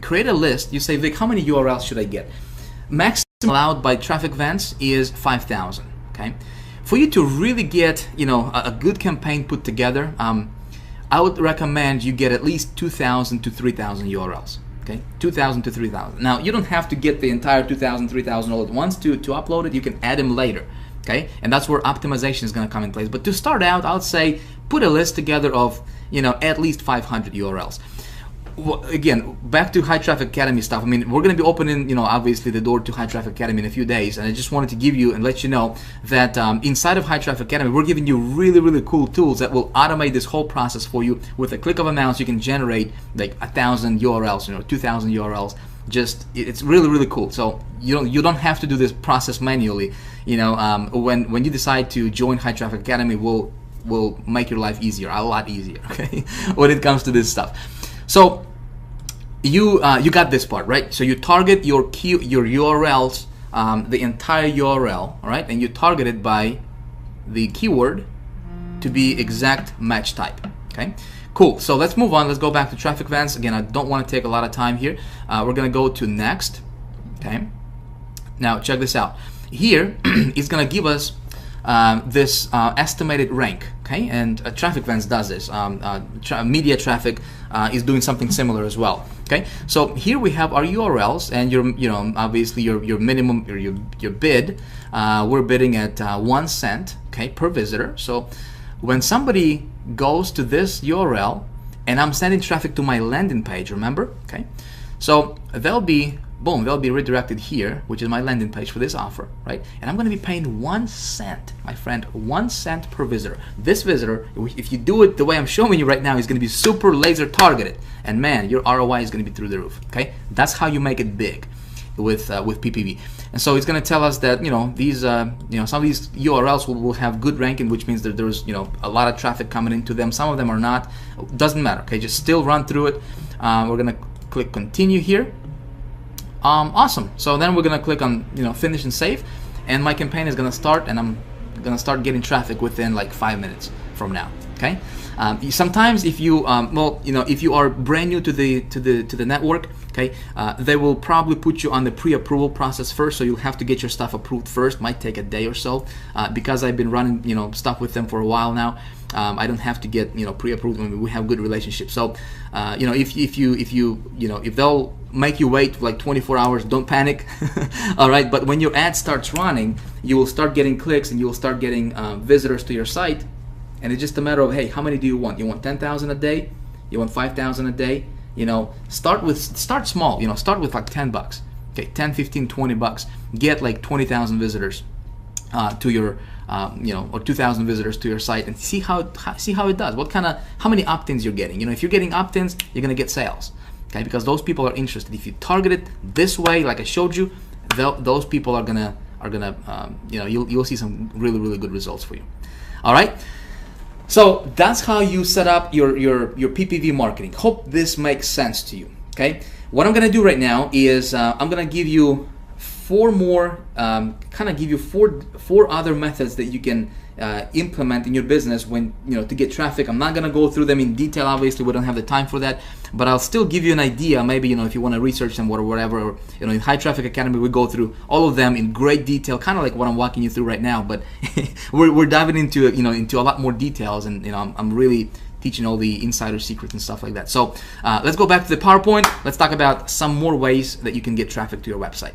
create a list. You say, Vic, how many URLs should I get? Maximum allowed by traffic vents is 5,000. Okay, for you to really get a good campaign put together, I would recommend you get at least 2,000 to 3,000 URLs. Okay, 2,000 to 3,000. Now you don't have to get the entire 2,000, 3,000 all at once to upload it. You can add them later. Okay, and that's where optimization is going to come in place. But to start out, I would say put a list together of at least 500 URLs. Well, again, back to High Traffic Academy stuff. I mean, we're going to be opening, obviously the door to High Traffic Academy in a few days, and I just wanted to give you and let you know that inside of High Traffic Academy, we're giving you really, really cool tools that will automate this whole process for you. With a click of a mouse, you can generate like 1,000 URLs, 2,000 URLs. It's really, really cool. So you don't have to do this process manually. When you decide to join High Traffic Academy, will make your life easier, a lot easier. Okay, when it comes to this stuff. So you got this part, right? So you target your URLs, the entire URL, all right, and you target it by the keyword to be exact match type. Okay, cool. So let's move on. Let's go back to traffic vents. Again, I don't want to take a lot of time here. We're gonna go to next. Okay. Now check this out. Here it's gonna give us this estimated rank, okay, and Traffic Vents does this. Media traffic is doing something similar as well. Okay, so here we have our URLs, and obviously your minimum or your bid. We're bidding at 1 cent, okay, per visitor. So when somebody goes to this URL, and I'm sending traffic to my landing page, remember, okay, so they'll be redirected here, which is my landing page for this offer, right? And I'm going to be paying 1 cent, my friend, 1 cent per visitor. This visitor, if you do it the way I'm showing you right now, is going to be super laser targeted, and man, your ROI is going to be through the roof. Okay, that's how you make it big. with PPV. And so it's going to tell us that these some of these URLs will have good ranking, which means that there's a lot of traffic coming into them. Some of them are not. Doesn't matter. Okay, just still run through it. We're going to click continue here. Awesome. So then we're going to click on finish and save, and my campaign is going to start, and I'm going to start getting traffic within like 5 minutes from now. Okay. Sometimes if you if you are brand new to the network, okay, they will probably put you on the pre-approval process first, so you'll have to get your stuff approved first. Might take a day or so. Because I've been running stuff with them for a while now, I don't have to get pre-approved. I mean, we have good relationships. So if they'll make you wait for like 24 hours, don't panic. All right, but when your ad starts running, you will start getting clicks and you will start getting visitors to your site. And it's just a matter of, hey, how many do you want? You want 10,000 a day? You want 5,000 a day? Start small. Start with like $10. Okay, 10, 15, 20 bucks. Get like 20,000 visitors to your, or 2,000 visitors to your site, and see how it does. How many opt-ins you're getting? If you're getting opt-ins, you're gonna get sales. Okay, because those people are interested. If you target it this way, like I showed you, those people are gonna you'll see some really good results for you. All right. So that's how you set up your PPV marketing. Hope this makes sense to you. Okay, what I'm gonna do right now is I'm gonna give you four more, four other methods that you can implement in your business when to get traffic. I'm not gonna go through them in detail. Obviously, we don't have the time for that, but I'll still give you an idea. Maybe if you want to research them or whatever. Or, in High Traffic Academy, we go through all of them in great detail, kind of like what I'm walking you through right now. But we're diving into into a lot more details, and I'm really teaching all the insider secrets and stuff like that. So let's go back to the PowerPoint. Let's talk about some more ways that you can get traffic to your website.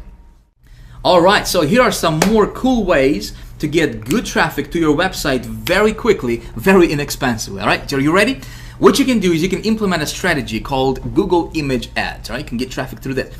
All right, so here are some more cool ways to get good traffic to your website very quickly, very inexpensively. All right, so are you ready? What you can do is you can implement a strategy called Google Image Ads. All right, you can get traffic through that.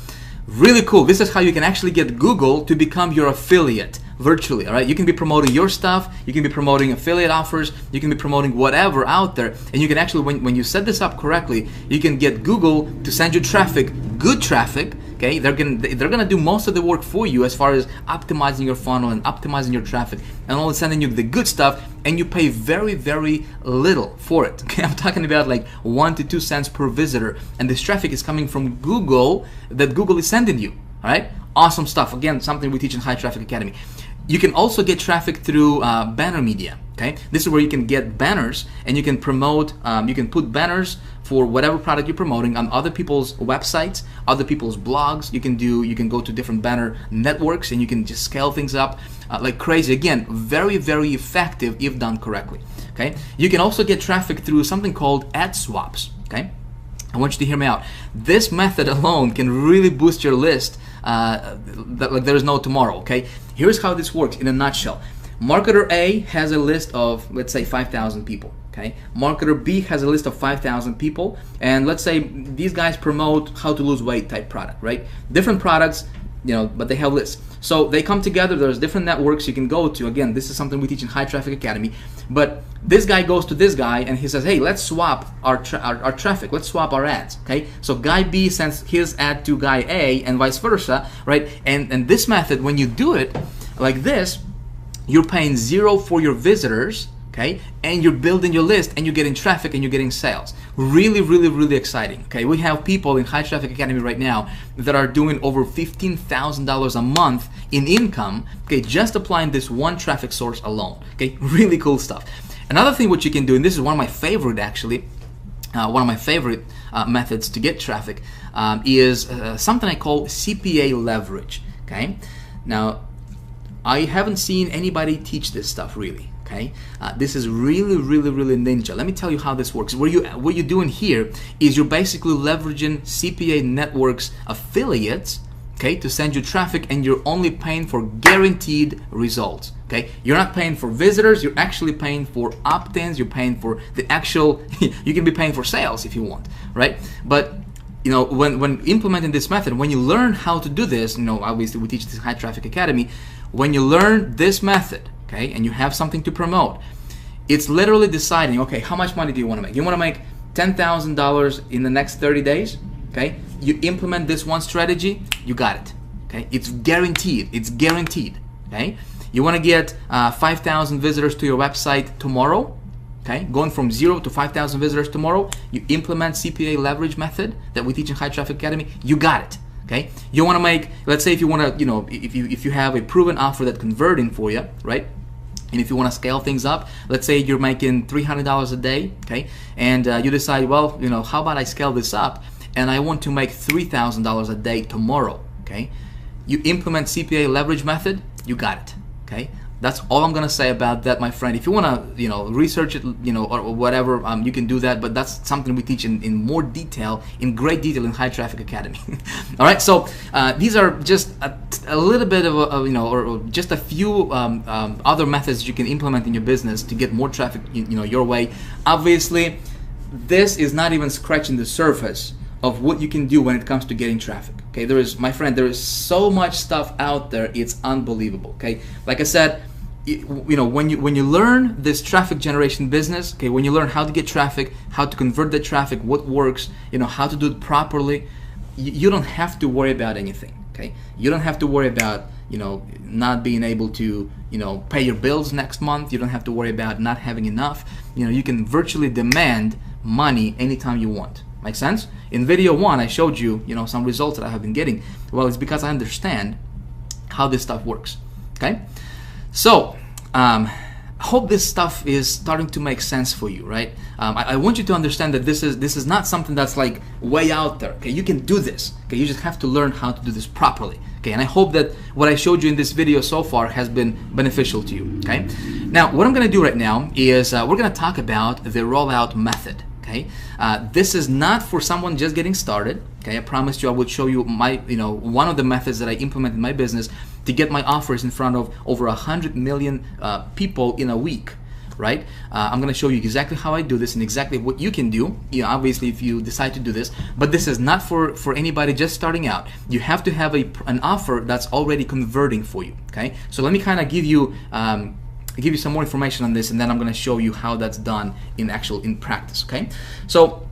Really cool. This is how you can actually get Google to become your affiliate virtually. All right, you can be promoting your stuff, you can be promoting affiliate offers, you can be promoting whatever out there, and you can actually, when you set this up correctly, you can get Google to send you traffic, good traffic. Okay, they're gonna do most of the work for you as far as optimizing your funnel and optimizing your traffic, and only sending you the good stuff, and you pay very little for it. Okay, I'm talking about like 1 to 2 cents per visitor, and this traffic is coming from Google that Google is sending you. All right, awesome stuff. Again, something we teach in High Traffic Academy. You can also get traffic through banner media. Okay, this is where you can get banners and you can promote. You can put banners for whatever product you're promoting on other people's websites, other people's blogs. You can go to different banner networks and you can just scale things up like crazy. Again, very effective if done correctly. Okay, you can also get traffic through something called ad swaps. Okay, I want you to hear me out. This method alone can really boost your list like there is no tomorrow. Okay, here's how this works in a nutshell. Marketer A has a list of, let's say, 5,000 people. Okay, marketer B has a list of 5,000 people, and let's say these guys promote how to lose weight type product, right? Different products, but they have lists. So they come together. There's different networks you can go to. Again, this is something we teach in High Traffic Academy. But this guy goes to this guy and he says, hey, let's swap our traffic. Let's swap our ads. Okay, so guy B sends his ad to guy A and vice versa, right? And this method, when you do it like this, you're paying zero for your visitors, okay, and you're building your list and you're getting traffic and you're getting sales. Really exciting. Okay, we have people in High Traffic Academy right now that are doing over $15,000 a month in income, okay, just applying this one traffic source alone. Okay, really cool stuff. Another thing what you can do, and this is one of my favorite actually, methods to get traffic, is something I call CPA leverage. Okay, now I haven't seen anybody teach this stuff really. Okay, this is really ninja. Let me tell you how this works. What you're doing here is you're basically leveraging CPA networks affiliates, okay, to send you traffic, and you're only paying for guaranteed results. Okay, you're not paying for visitors. You're actually paying for opt-ins. You're paying for the actual. You can be paying for sales if you want, right? But when implementing this method, when you learn how to do this, obviously we teach this High Traffic Academy. When you learn this method, okay, and you have something to promote, it's literally deciding, okay, how much money do you want to make? You want to make $10,000 in the next 30 days? Okay, you implement this one strategy, you got it. Okay, it's guaranteed. It's guaranteed. Okay, you want to get 5,000 visitors to your website tomorrow. Okay, going from 0 to 5,000 visitors tomorrow. You implement CPA leverage method that we teach in High Traffic Academy. You got it. Okay, you want to make, let's say if you want to, if you have a proven offer that converting for you, right? And if you want to scale things up, let's say you're making $300 a day, okay, and you decide, well, how about I scale this up and I want to make $3,000 a day tomorrow, okay? You implement CPA leverage method, you got it, okay? That's all I'm gonna say about that, my friend. If you wanna, research it, or whatever, you can do that. But that's something we teach in more detail, in great detail, in High Traffic Academy. All right. So these are just a little bit of or just a few other methods you can implement in your business to get more traffic, your way. Obviously, this is not even scratching the surface of what you can do when it comes to getting traffic. Okay, my friend, there is so much stuff out there, it's unbelievable. Okay, like I said, when you learn this traffic generation business, okay, when you learn how to get traffic, how to convert the traffic, what works, how to do it properly, you don't have to worry about anything. Okay, you don't have to worry about not being able to pay your bills next month. You don't have to worry about not having enough. You can virtually demand money anytime you want. Make sense? In video 1, I showed you, some results that I have been getting. Well, it's because I understand how this stuff works. Okay? So, I hope this stuff is starting to make sense for you, right? I want you to understand that this is not something that's like way out there. Okay? You can do this. Okay? You just have to learn how to do this properly. Okay? And I hope that what I showed you in this video so far has been beneficial to you. Okay? Now, what I'm going to do right now is we're going to talk about the rollout method. Okay, this is not for someone just getting started. Okay, I promised you I would show you my, one of the methods that I implement in my business to get my offers in front of over 100 million people in a week. Right? I'm going to show you exactly how I do this and exactly what you can do. Obviously, if you decide to do this, but this is not for anybody just starting out. You have to have an offer that's already converting for you. Okay, so let me kind of give you some more information on this, and then I'm going to show you how that's done in practice. Okay, so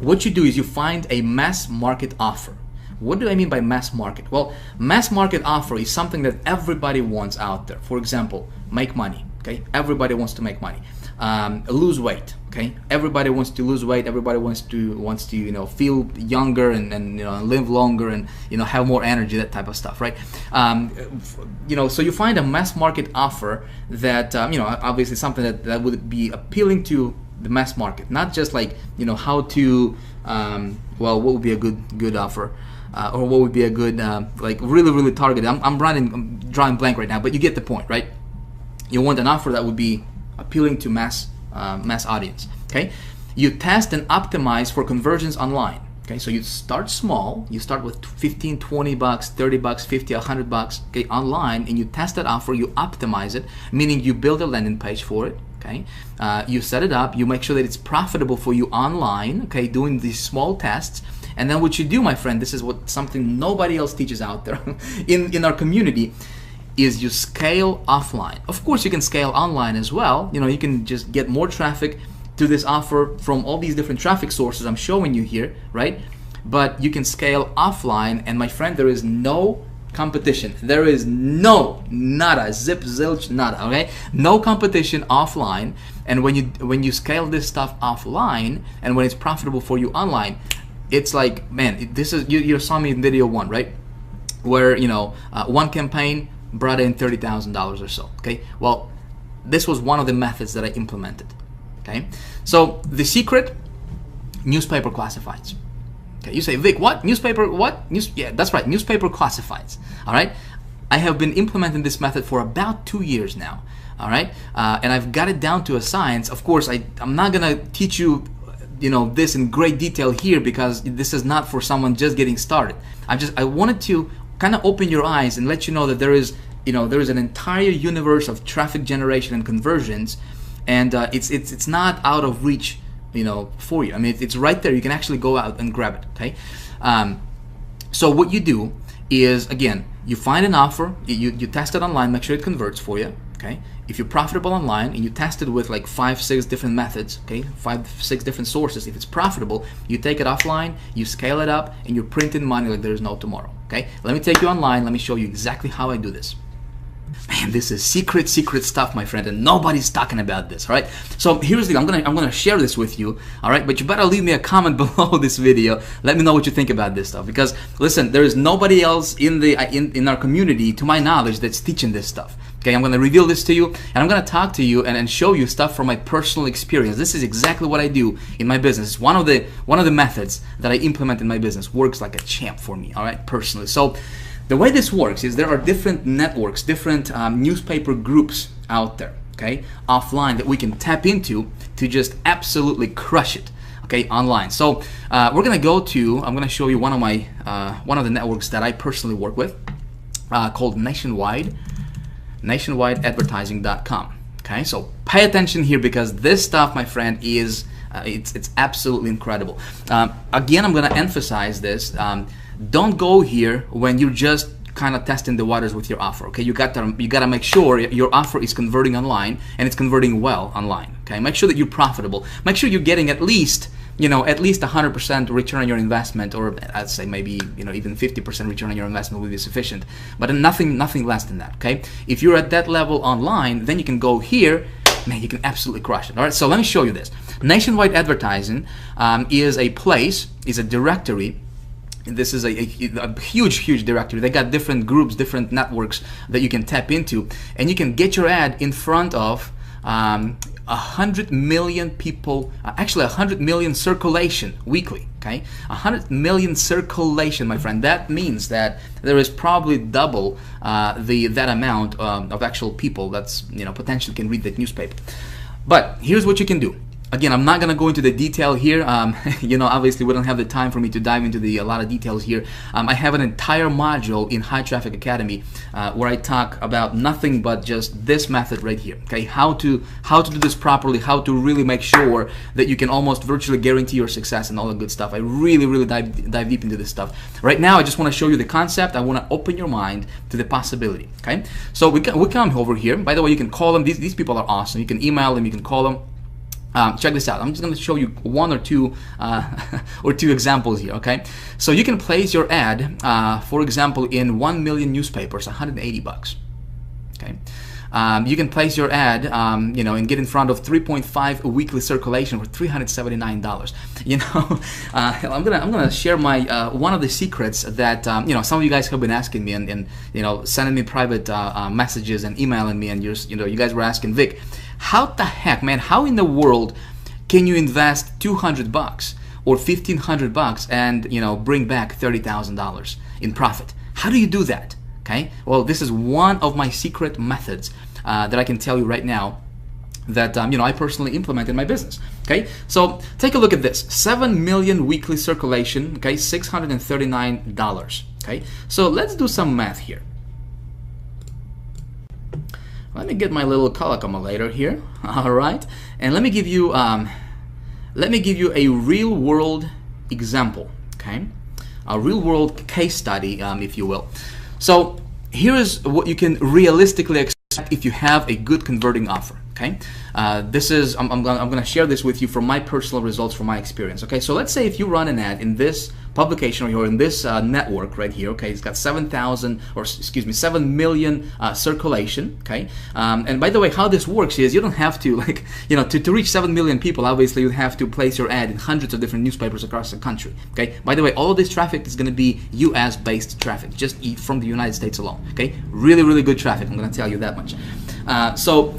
what you do is you find a mass market offer. What do I mean by mass market? Well, mass market offer is something that everybody wants out there. For example, make money. Okay, everybody wants to make money. Lose weight. Okay, everybody wants to lose weight. Everybody wants to feel younger and live longer and have more energy, that type of stuff, right? So you find a mass market offer that obviously something that would be appealing to the mass market, not just like how to what would be a good offer. Or what would be a good like really targeted. I'm drawing blank right now, but you get the point, right? You want an offer that would be appealing to mass audience. Okay, you test and optimize for conversions online. Okay, so you start small. You start with 15, 20 bucks, 30 bucks, 50, 100 bucks. Okay, online, and you test that offer. You optimize it, meaning you build a landing page for it. Okay, you set it up. You make sure that it's profitable for you online. Okay, doing these small tests. And then what you do, my friend, this is something nobody else teaches out there in our community, is you scale offline. Of course, you can scale online as well. You can just get more traffic to this offer from all these different traffic sources I'm showing you here, right? But you can scale offline, and my friend, there is no competition. There is nada, zip, zilch, nada, okay? No competition offline. And when you scale this stuff offline, and when it's profitable for you online, it's like, man, this is, you saw me in video 1, right? Where, one campaign brought in $30,000 or so, okay? Well, this was one of the methods that I implemented, okay? So the secret, newspaper classifieds. Okay, you say, Vic, what? Newspaper, what? Yeah, that's right, newspaper classifieds, all right? I have been implementing this method for about 2 years now, all right? And I've got it down to a science. Of course, I'm not gonna teach you this in great detail here, because this is not for someone just getting started. I wanted to kind of open your eyes and let you know that there is an entire universe of traffic generation and conversions, and it's not out of reach for you. I mean, it's right there. You can actually go out and grab it. Okay, so what you do is, again, you find an offer, you test it online, make sure it converts for you. Okay, if you're profitable online and you test it with like 5-6 different methods, okay, 5-6 different sources, if it's profitable, you take it offline, you scale it up, and you're printing money like there's no tomorrow. Okay, let me take you online. Let me show you exactly how I do this. Man, this is secret stuff, my friend, and nobody's talking about this. All right. So here's the. I'm gonna share this with you. All right. But you better leave me a comment below this video. Let me know what you think about this stuff. Because listen, there is nobody else in our community, to my knowledge, that's teaching this stuff. Okay, I'm going to reveal this to you, and I'm going to talk to you and show you stuff from my personal experience. This is exactly what I do in my business. It's one of the methods that I implement in my business. Works like a champ for me, all right, personally. So the way this works is there are different networks, different newspaper groups out there, okay, offline that we can tap into to just absolutely crush it, okay, online. So we're going to go to, I'm going to show you one of the networks that I personally work with called nationwideadvertising.com. Okay, so pay attention here, because this stuff, my friend, is it's absolutely incredible. Again, I'm going to emphasize this. Don't go here when you're just kind of testing the waters with your offer. Okay, you got to make sure your offer is converting online, and it's converting well online. Okay, make sure that you're profitable. Make sure you're getting at least 100% return on your investment, or I'd say maybe even 50% return on your investment will be sufficient, but nothing less than that. Okay, if you're at that level online, then you can go here. Man, you can absolutely crush it. All right, so let me show you this. Nationwide Advertising is a place, is a directory. This is a huge directory. They got different groups, different networks that you can tap into, and you can get your ad in front of 100 million people, actually 100 million circulation weekly. Okay, 100 million circulation, my friend. That means that there is probably double that amount of actual people that's potentially can read that newspaper. But here's what you can do. Again, I'm not going to go into the detail here. Obviously we don't have the time for me to dive into a lot of details here. I have an entire module in High Traffic Academy where I talk about nothing but just this method right here. Okay, how to do this properly, how to really make sure that you can almost virtually guarantee your success and all the good stuff. I really dive deep into this stuff. Right now, I just want to show you the concept. I want to open your mind to the possibility. Okay, so we come over here. By the way, you can call them. These people are awesome. You can email them. You can call them. Check this out. I'm just going to show you one or two examples here. Okay, so you can place your ad, for example, in 1 million newspapers, $180. Okay, you can place your ad, and get in front of 3.5 weekly circulation for $379. I'm gonna share my one of the secrets that some of you guys have been asking me and sending me private messages and emailing me, and you guys were asking, Vic, how the heck, man, how in the world can you invest $200 or $1,500 and bring back $30,000 in profit? How do you do that? Okay, well, this is one of my secret methods that I can tell you right now that I personally implement in my business. Okay, so take a look at this: 7 million weekly circulation. Okay, $639. Okay, so let's do some math here. Let me get my little calculator here. All right, and let me give you a real world example. Okay, a real world case study, if you will. So here is what you can realistically expect if you have a good converting offer. Okay, this is I'm gonna share this with you from my personal results, from my experience. Okay, so let's say if you run an ad in this publication or in this network right here. Okay, it's got 7 million circulation. Okay, and by the way, how this works is you don't have to to reach 7 million people. Obviously, you have to place your ad in hundreds of different newspapers across the country. Okay, by the way, all of this traffic is going to be U.S. based traffic, just from the United States alone. Okay, really good traffic. I'm going to tell you that much. So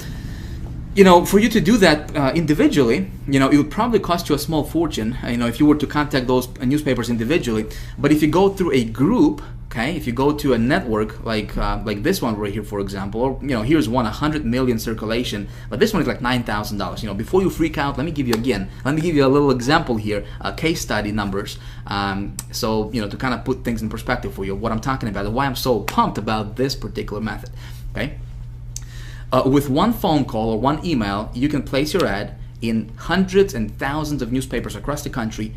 for you to do that individually, it would probably cost you a small fortune, if you were to contact those newspapers individually. But if you go through a group, okay, if you go to a network like this one right here, for example, or here's 100 million circulation, but this one is like $9,000. Before you freak out, let me give you a little example here, case study numbers, so to kind of put things in perspective for you, what I'm talking about and why I'm so pumped about this particular method. Okay. With one phone call or one email, you can place your ad in hundreds and thousands of newspapers across the country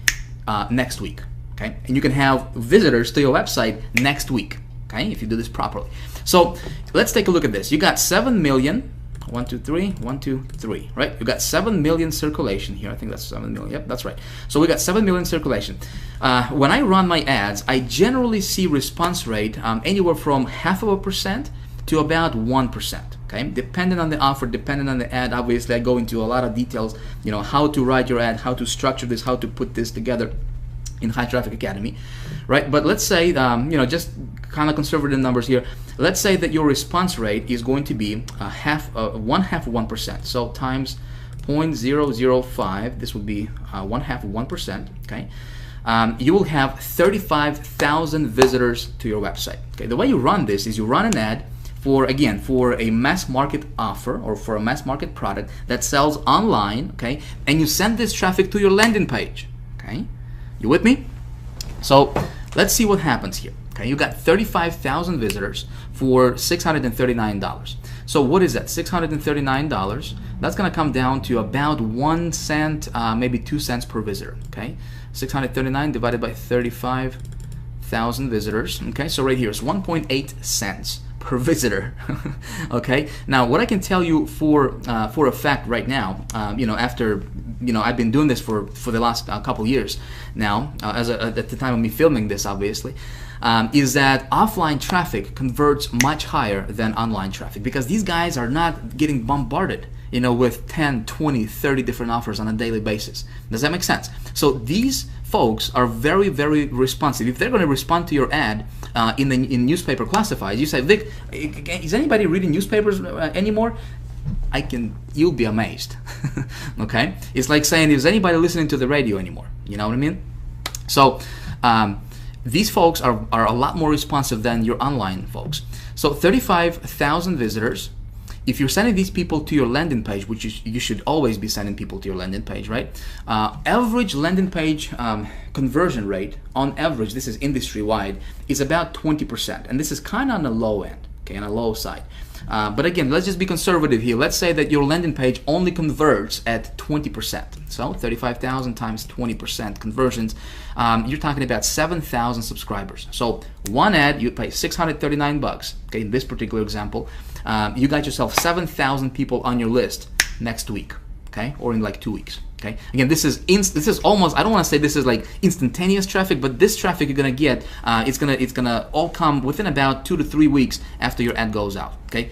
next week. Okay, and you can have visitors to your website next week. Okay, if you do this properly. So let's take a look at this. You got 7 million. 1, 2, 3, 1, 2, 3. Right? You got 7 million circulation here. I think that's 7 million. Yep, that's right. So we got 7 million circulation. when I run my ads, I generally see response rate anywhere from 0.5% to about 1%. Okay, depending on the offer, depending on the ad. Obviously, I go into a lot of details, you know, how to write your ad, how to structure this, how to put this together in High Traffic Academy, right? But let's say, you know, just kind of conservative numbers here. Let's say that your response rate is going to be 1/2 of 1%. So times 0.005, this would be 1/2 of 1%. Okay, you will have 35,000 visitors to your website. Okay, the way you run this is you run an ad for, again, for a mass market offer or for a mass market product that sells online, okay, and you send this traffic to your landing page. Okay, you with me? So let's see what happens here. Okay, you got 35,000 visitors for $639. So what is that? $639. That's gonna come down to about 1 cent, maybe 2 cents per visitor. Okay, 639 divided by 35,000 visitors. Okay, so right here is 1.8 cents per visitor. Okay, now what I can tell you for a fact right now, you know, after, you know, I've been doing this for the last couple years now, at the time of me filming this, obviously, is that offline traffic converts much higher than online traffic, because these guys are not getting bombarded, you know, with 10, 20, 30 different offers on a daily basis. Does that make sense? So these folks are very, very responsive. If they're going to respond to your ad in newspaper classifieds, you say, Vic, is anybody reading newspapers anymore? You'll be amazed. Okay, it's like saying, is anybody listening to the radio anymore? You know what I mean? So these folks are a lot more responsive than your online folks. So 35,000 visitors. If you're sending these people to your landing page, which you should always be sending people to your landing page, right? Average landing page conversion rate, on average, this is industry-wide, is about 20%. And this is kind of on the low end, okay, on the low side. But again, let's just be conservative here. Let's say that your landing page only converts at 20%. So 35,000 times 20% conversions, you're talking about 7,000 subscribers. So one ad, you pay 639 bucks. Okay, in this particular example, you got yourself 7,000 people on your list next week. Okay, or in like 2 weeks. Okay, again, this is almost, I don't want to say this is like instantaneous traffic, but this traffic you're gonna get, it's gonna all come within about 2 to 3 weeks after your ad goes out. Okay,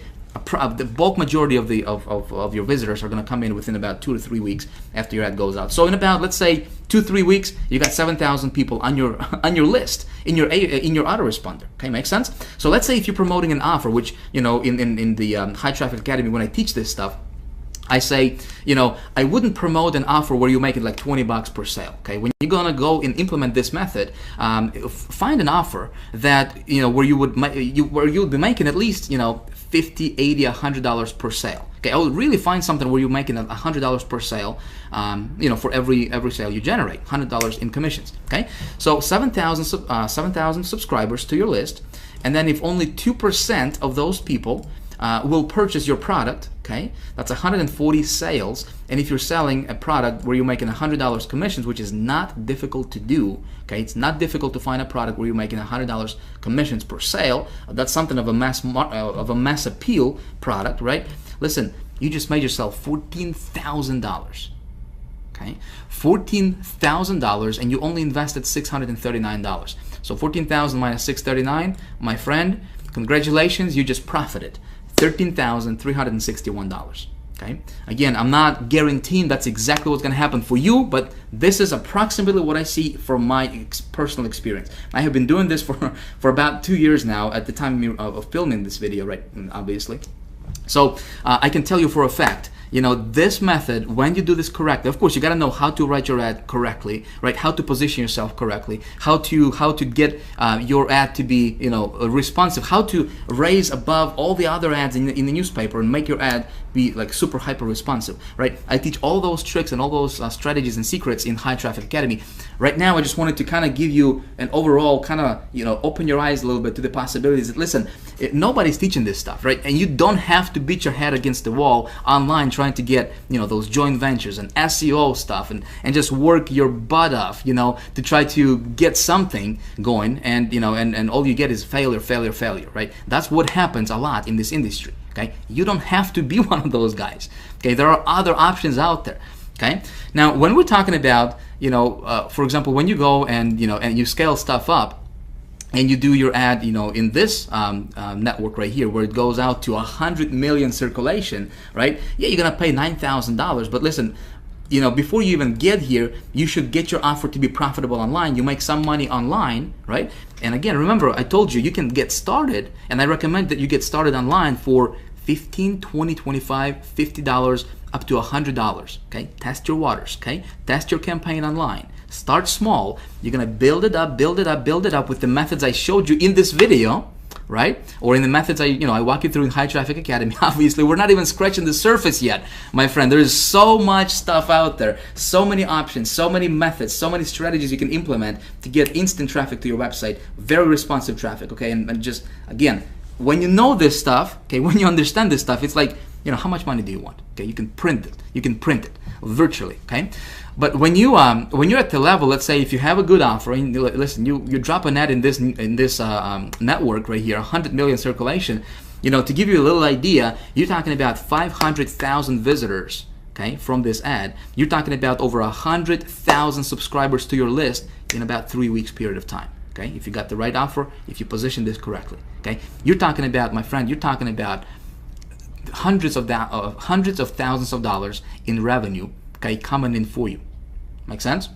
the bulk majority of your visitors are gonna come in within about 2 to 3 weeks after your ad goes out. So in about, let's say, 2-3 weeks, you got 7,000 people on your list in your autoresponder. Okay, makes sense? So let's say if you're promoting an offer, which, you know, in the High Traffic Academy, when I teach this stuff, I say, you know, I wouldn't promote an offer where you make it like 20 bucks per sale. Okay, when you're gonna go and implement this method, find an offer that, you know, where you would be making at least, you know, $50, $80, $100 per sale. Okay, I would really find something where you're making $100 per sale, you know, for every sale you generate, $100 in commissions. Okay, so 7,000 subscribers to your list, and then if only 2% of those people will purchase your product, okay, that's 140 sales. And if you're selling a product where you're making $100 commissions, which is not difficult to do, okay, it's not difficult to find a product where you're making $100 commissions per sale. That's something of a mass appeal product, right? Listen, you just made yourself $14,000. Okay, $14,000, and you only invested $639. So 14,000 minus 639, my friend, congratulations, you just profited $13,361. Okay, again, I'm not guaranteeing that's exactly what's going to happen for you, but this is approximately what I see from my personal experience. I have been doing this for about 2 years now at the time of filming this video, right, obviously. So I can tell you for a fact, you know, this method, when you do this correctly, of course, you got to know how to write your ad correctly, right? How to position yourself correctly, how to get your ad to be, you know, responsive, how to raise above all the other ads in the newspaper and make your ad be like super hyper responsive, right? I teach all those tricks and all those strategies and secrets in High Traffic Academy. Right now, I just wanted to kind of give you an overall kind of, you know, open your eyes a little bit to the possibilities. Listen, nobody's teaching this stuff, right? And you don't have to beat your head against the wall online trying to get, you know, those joint ventures and SEO stuff and just work your butt off, you know, to try to get something going, and, you know, and all you get is failure, failure, failure, right? That's what happens a lot in this industry. Okay, you don't have to be one of those guys. Okay, there are other options out there. Okay. Now, when we're talking about, for example, when you go and and you scale stuff up, and you do your ad, in this network right here, where it goes out to 100 million circulation, right? Yeah, you're gonna pay $9,000, but listen, before you even get here, you should get your offer to be profitable online. You make some money online, right? And again, remember, I told you can get started, and I recommend that you get started online for $15, $20, $25, $50, up to $100, okay? Test your waters, okay? Test your campaign online. Start small. You're gonna build it up, build it up, build it up with the methods I showed you in this video, right? Or in the methods I walk you through in High Traffic Academy. Obviously, we're not even scratching the surface yet, my friend. There is so much stuff out there, so many options, so many methods, so many strategies you can implement to get instant traffic to your website, very responsive traffic, okay? And just, again, when you know this stuff, okay, when you understand this stuff, it's like, how much money do you want? Okay, you can print it. You can print it virtually, okay? But when you're at the level, let's say if you have a good offer, and listen, you drop an ad in this network right here, 100 million circulation, to give you a little idea, you're talking about 500,000 visitors, okay, from this ad. You're talking about over 100,000 subscribers to your list in about 3 weeks period of time. Okay, if you got the right offer, if you position this correctly, okay, you're talking about, my friend, you're talking about hundreds of thousands of dollars in revenue, okay, coming in for you. Make sense?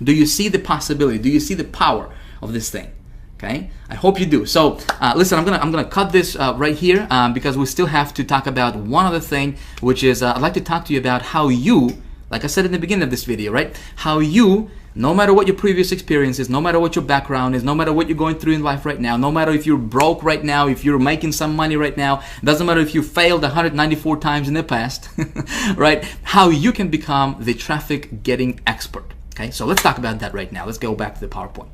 Do you see the possibility? Do you see the power of this thing? Okay, I hope you do. So listen, I'm gonna cut this right here because we still have to talk about one other thing, which is I'd like to talk to you about how you, like I said in the beginning of this video, right? How you, no matter what your previous experience is, no matter what your background is, no matter what you're going through in life right now, no matter if you're broke right now, if you're making some money right now, doesn't matter if you failed 194 times in the past, right? How you can become the traffic getting expert. Okay, so let's talk about that right now. Let's go back to the PowerPoint.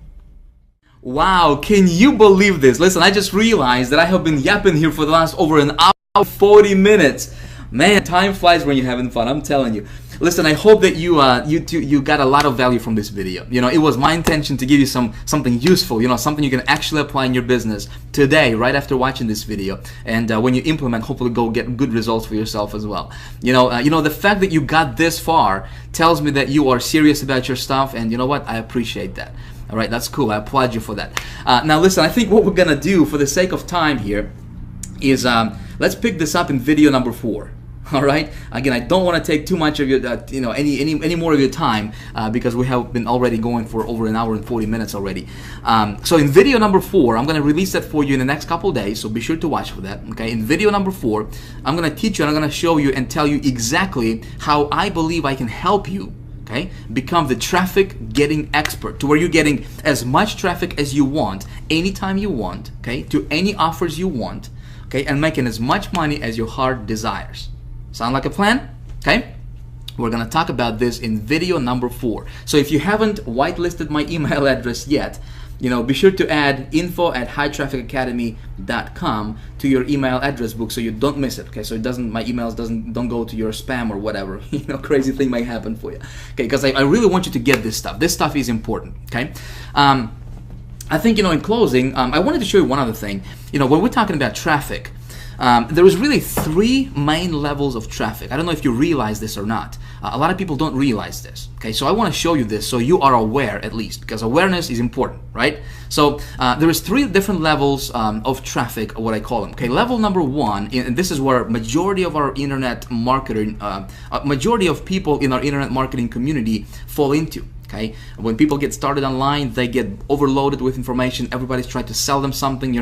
Wow, can you believe this? Listen, I just realized that I have been yapping here for the last over an hour, 40 minutes. Man, time flies when you're having fun, I'm telling you. Listen, I hope that you got a lot of value from this video. It was my intention to give you something useful, something you can actually apply in your business today, right after watching this video. And when you implement, hopefully go get good results for yourself as well. The fact that you got this far tells me that you are serious about your stuff, and you know what? I appreciate that. All right, that's cool. I applaud you for that. Now listen, I think what we're gonna do for the sake of time here is let's pick this up in video number 4. All right. Again, I don't want to take too much of your, any more of your time because we have been already going for over an hour and 40 minutes already. So in video number 4, I'm going to release that for you in the next couple of days. So be sure to watch for that. Okay. In video number 4, I'm going to teach you and I'm going to show you and tell you exactly how I believe I can help you. Okay, become the traffic getting expert, to where you're getting as much traffic as you want, anytime you want. Okay, to any offers you want. Okay, and making as much money as your heart desires. Sound like a plan? Okay. We're going to talk about this in video number 4. So if you haven't whitelisted my email address yet, be sure to add info@hightrafficacademy.com to your email address book so you don't miss it. Okay, so my emails don't go to your spam or whatever. Crazy thing might happen for you. Okay, because I really want you to get this stuff. This stuff is important. Okay. I think in closing, I wanted to show you one other thing. When we're talking about traffic, there is really 3 main levels of traffic. I don't know if you realize this or not. A lot of people don't realize this. Okay, so I want to show you this so you are aware, at least, because awareness is important, right? So there is 3 different levels of traffic, what I call them. Okay, level number 1, and this is where majority of our internet marketing, majority of people in our internet marketing community fall into. Okay, when people get started online, they get overloaded with information. Everybody's trying to sell them something.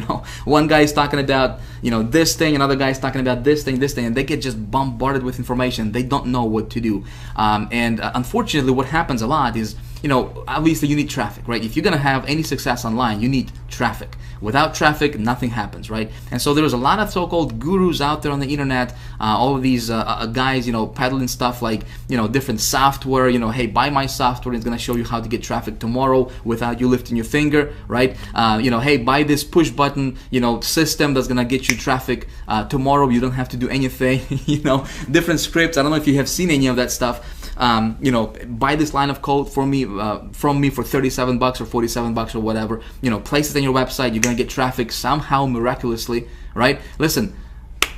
One guy is talking about this thing, another guy is talking about this thing, and they get just bombarded with information. They don't know what to do, and unfortunately, what happens a lot is obviously you need traffic, right? If you're gonna have any success online, you need traffic. Without traffic, nothing happens, right? And so there's a lot of so-called gurus out there on the internet, all of these guys, peddling stuff like, different software, hey, buy my software, it's gonna show you how to get traffic tomorrow without you lifting your finger, right? Hey, buy this push button, system that's gonna get you traffic tomorrow. You don't have to do anything, different scripts. I don't know if you have seen any of that stuff. Buy this line of code from me for $37 or $47 or whatever. Place it on your website. You're gonna get traffic somehow miraculously, right? Listen,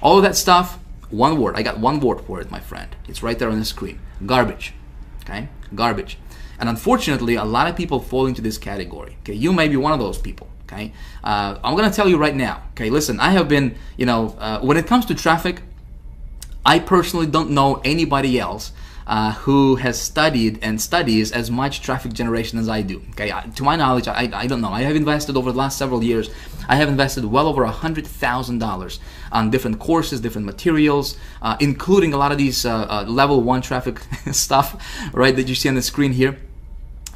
all of that stuff One word. I got one word for it, my friend. It's right there on the screen. Garbage. Okay? Garbage. And unfortunately, a lot of people fall into this category. Okay? You may be one of those people. Okay? I'm going to tell you right now. Okay? Listen, I have been, when it comes to traffic, I personally don't know anybody else who has studied and studies as much traffic generation as I do. Okay, to my knowledge, I don't know. I have invested over the last several years. I have invested well over $100,000 on different courses, different materials, including a lot of these level 1 traffic stuff, right, that you see on the screen here.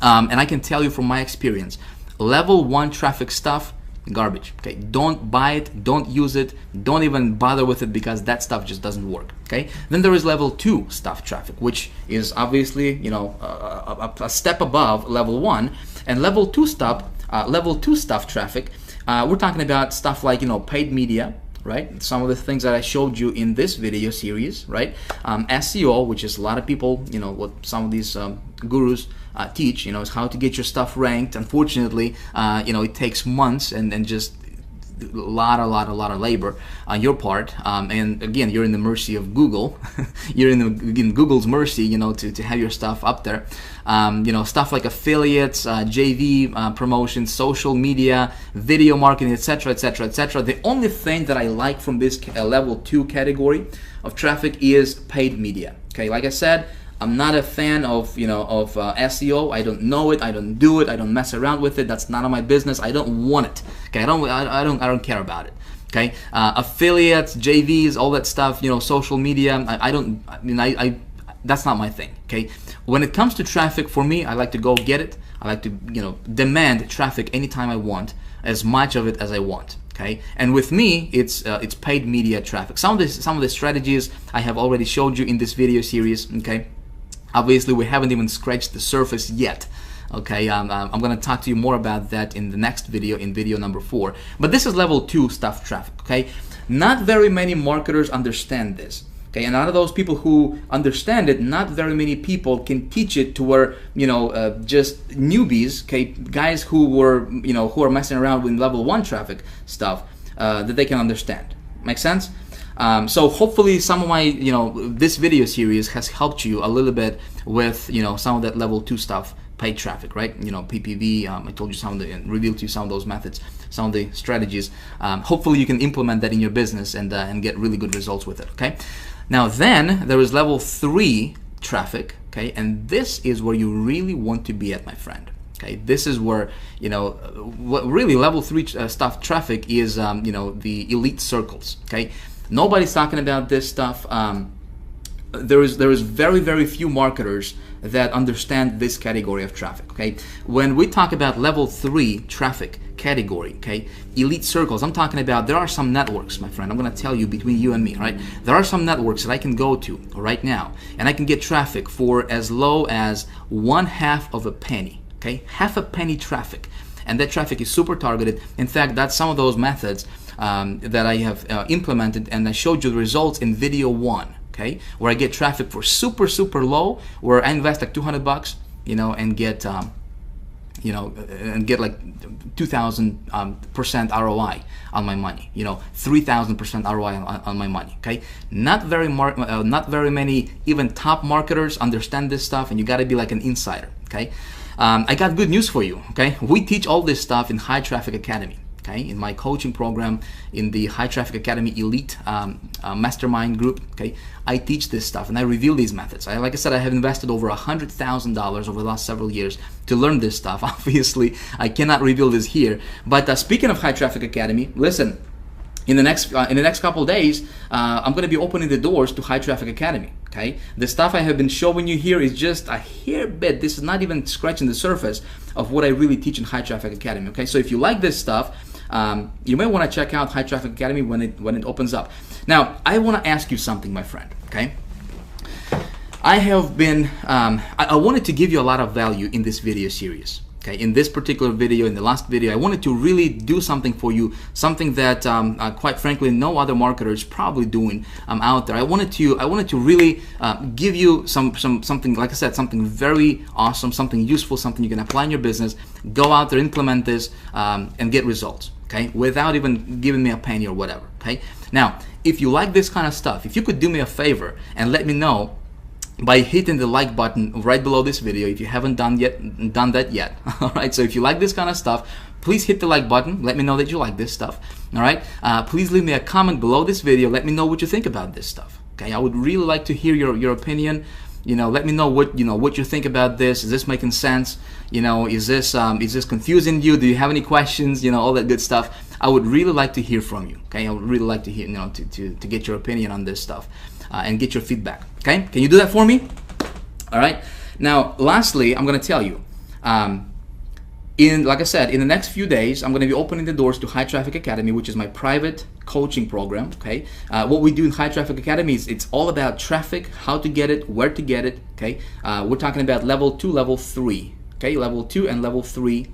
And I can tell you from my experience, level 1 traffic stuff, garbage. Okay, don't buy it, don't use it, don't even bother with it, because that stuff just doesn't work. Okay, then there is level 2 stuff traffic, which is obviously a step above level 1. And level 2 stuff traffic, we're talking about stuff like paid media, right? Some of the things that I showed you in this video series, right? SEO, which is a lot of people, what some of these gurus teach, is how to get your stuff ranked. Unfortunately, it takes months and just a lot of labor on your part, and again, you're in the mercy of Google. You're in Google's mercy, to have your stuff up there. Stuff like affiliates, JV promotions, social media, video marketing, etc., etc., etc. The only thing that I like from this level 2 category of traffic is paid media. Okay, like I said, I'm not a fan of SEO. I don't know it. I don't do it. I don't mess around with it. That's none of my business. I don't want it. Okay, I don't care about it. Okay, affiliates, JVs, all that stuff. Social media. That's not my thing. Okay, when it comes to traffic, for me, I like to go get it. I like to demand traffic anytime I want, as much of it as I want. Okay, and with me, it's paid media traffic. Some of the strategies I have already showed you in this video series. Okay. Obviously, we haven't even scratched the surface yet. Okay, I'm going to talk to you more about that in the next video, in video number 4. But this is level 2 stuff traffic. Okay, not very many marketers understand this. Okay, and out of those people who understand it, not very many people can teach it to where just newbies, okay, guys who are messing around with level 1 traffic stuff, that they can understand. Make sense? So hopefully some of my, this video series has helped you a little bit with, some of that level 2 stuff, paid traffic, right? PPV, I told you some of the, and revealed to you some of those methods, some of the strategies. Hopefully you can implement that in your business and get really good results with it, okay? Now then, there is level 3 traffic, okay? And this is where you really want to be at, my friend. Okay, this is where, what really level 3 stuff traffic is, the elite circles, okay? Nobody's talking about this stuff. There is very few marketers that understand this category of traffic. Okay, when we talk about level 3 traffic category, okay, elite circles, I'm talking about there are some networks, my friend. I'm going to tell you between you and me, right? There are some networks that I can go to right now, and I can get traffic for as low as 1/2 of a penny. Okay, half a penny traffic, and that traffic is super targeted. In fact, that's some of those methods that I have implemented, and I showed you the results in video 1. Okay, where I get traffic for super low, where I invest like $200, and get like 2,000% ROI on my money. 3,000% ROI on my money. Okay, not very many even top marketers understand this stuff, and you got to be like an insider. Okay, I got good news for you. Okay, we teach all this stuff in High Traffic Academy. Okay, in my coaching program, in the High Traffic Academy Elite Mastermind group, okay, I teach this stuff and I reveal these methods. Like I said, I have invested over $100,000 over the last several years to learn this stuff. Obviously, I cannot reveal this here. But speaking of High Traffic Academy, listen, in the next couple of days, I'm going to be opening the doors to High Traffic Academy. Okay, the stuff I have been showing you here is just a hair bit. This is not even scratching the surface of what I really teach in High Traffic Academy. Okay, so if you like this stuff, you may want to check out High Traffic Academy when it opens up. Now, I want to ask you something, my friend. Okay, I have been I wanted to give you a lot of value in this video series. Okay, in this particular video, in the last video, I wanted to really do something for you, something that quite frankly no other marketer is probably doing out there. I wanted to really give you something, like I said, something very awesome, something useful, something you can apply in your business. Go out there, implement this, and get results. okay, without even giving me a penny or whatever, okay? Now, if you like this kind of stuff, if you could do me a favor and let me know by hitting the like button right below this video if you haven't done that yet. All right, so if you like this kind of stuff, please hit the like button. Let me know that you like this stuff. All right, please leave me a comment below this video. Let me know what you think about this stuff. Okay, I would really like to hear your opinion. You know, let me know what you think about this. Is this making sense? You know, is this confusing you? Do you have any questions? You know, all that good stuff. I would really like to hear from you. Okay, I would really like to hear, to get your opinion on this stuff and get your feedback. Okay, can you do that for me? All right. Now, lastly, I'm going to tell you. Like I said, in the next few days, I'm going to be opening the doors to High Traffic Academy, which is my private coaching program. Okay, what we do in High Traffic Academy is it's all about traffic, how to get it, where to get it. Okay, we're talking about level 2, level 3. Okay, level 2 and level 3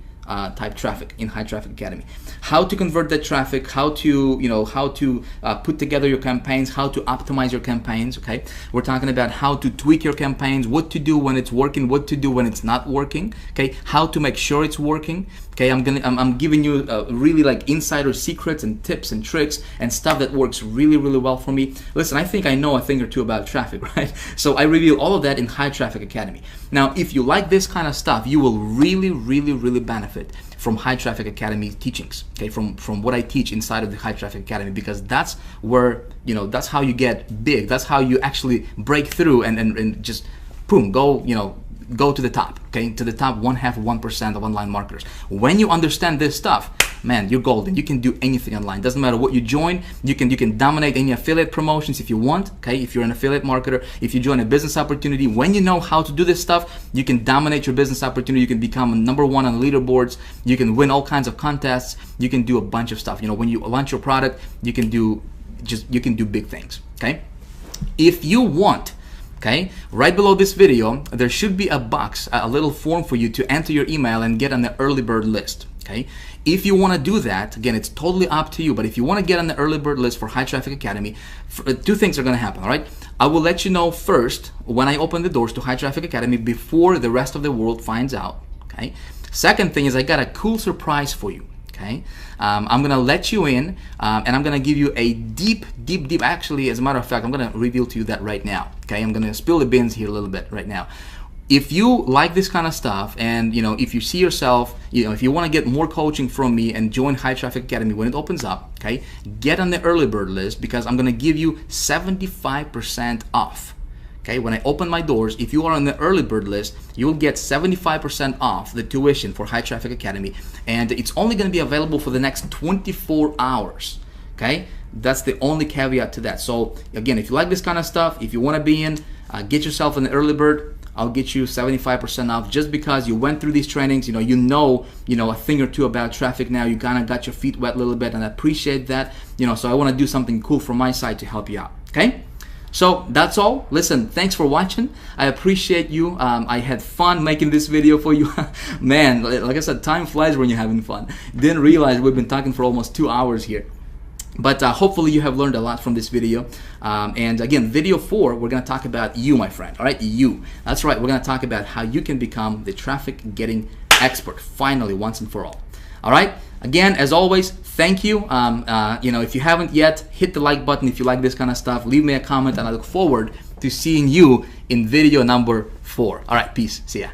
type traffic in High Traffic Academy. How to convert that traffic, how to put together your campaigns, how to optimize your campaigns. Okay, we're talking about how to tweak your campaigns, what to do when it's working, what to do when it's not working. Okay, how to make sure it's working. Okay, I'm giving you really like insider secrets and tips and tricks and stuff that works really well for me. Listen, I think I know a thing or two about traffic, right? So I reveal all of that in High Traffic Academy. Now, if you like this kind of stuff, you will really benefit from High Traffic Academy teachings. Okay, from what I teach inside of the High Traffic Academy, because that's where, that's how you get big. That's how you actually break through and just boom, go to the top, okay, to the top 0.5% of online marketers. When you understand this stuff, man, you're golden. You can do anything online. Doesn't matter what you join. You can dominate any affiliate promotions if you want. Okay, if you're an affiliate marketer, if you join a business opportunity, when you know how to do this stuff, you can dominate your business opportunity. You can become #1 on leaderboards. You can win all kinds of contests. You can do a bunch of stuff. When you launch your product, you can do big things. Okay, if you want. Okay, right below this video, there should be a box, a little form for you to enter your email and get on the early bird list. Okay, if you want to do that, again, it's totally up to you. But if you want to get on the early bird list for High Traffic Academy, two things are going to happen. All right, I will let you know first when I open the doors to High Traffic Academy before the rest of the world finds out. Okay, second thing is I got a cool surprise for you. Okay, I'm gonna let you in, and I'm gonna give you a deep. Actually, as a matter of fact, I'm gonna reveal to you that right now. Okay, I'm gonna spill the beans here a little bit right now. If you like this kind of stuff, and if you see yourself, if you want to get more coaching from me and join High Traffic Academy when it opens up, okay, get on the early bird list because I'm gonna give you 75% off. Okay, when I open my doors, if you are on the early bird list, you will get 75% off the tuition for High Traffic Academy, and it's only going to be available for the next 24 hours. Okay, that's the only caveat to that. So again, if you like this kind of stuff, if you want to be in, get yourself in the early bird. I'll get you 75% off just because you went through these trainings. You know a thing or two about traffic now. You kind of got your feet wet a little bit, and I appreciate that. So I want to do something cool from my side to help you out. Okay. So that's all. Listen, thanks for watching. I appreciate you. I had fun making this video for you. Man, like I said, time flies when you're having fun. Didn't realize we've been talking for almost 2 hours here. But hopefully you have learned a lot from this video. And again, video 4, we're going to talk about you, my friend. All right, you. That's right. We're going to talk about how you can become the traffic getting expert finally, once and for all. All right. Again, as always, thank you. If you haven't yet, hit the like button if you like this kind of stuff. Leave me a comment, and I look forward to seeing you in video number 4. All right, peace. See ya.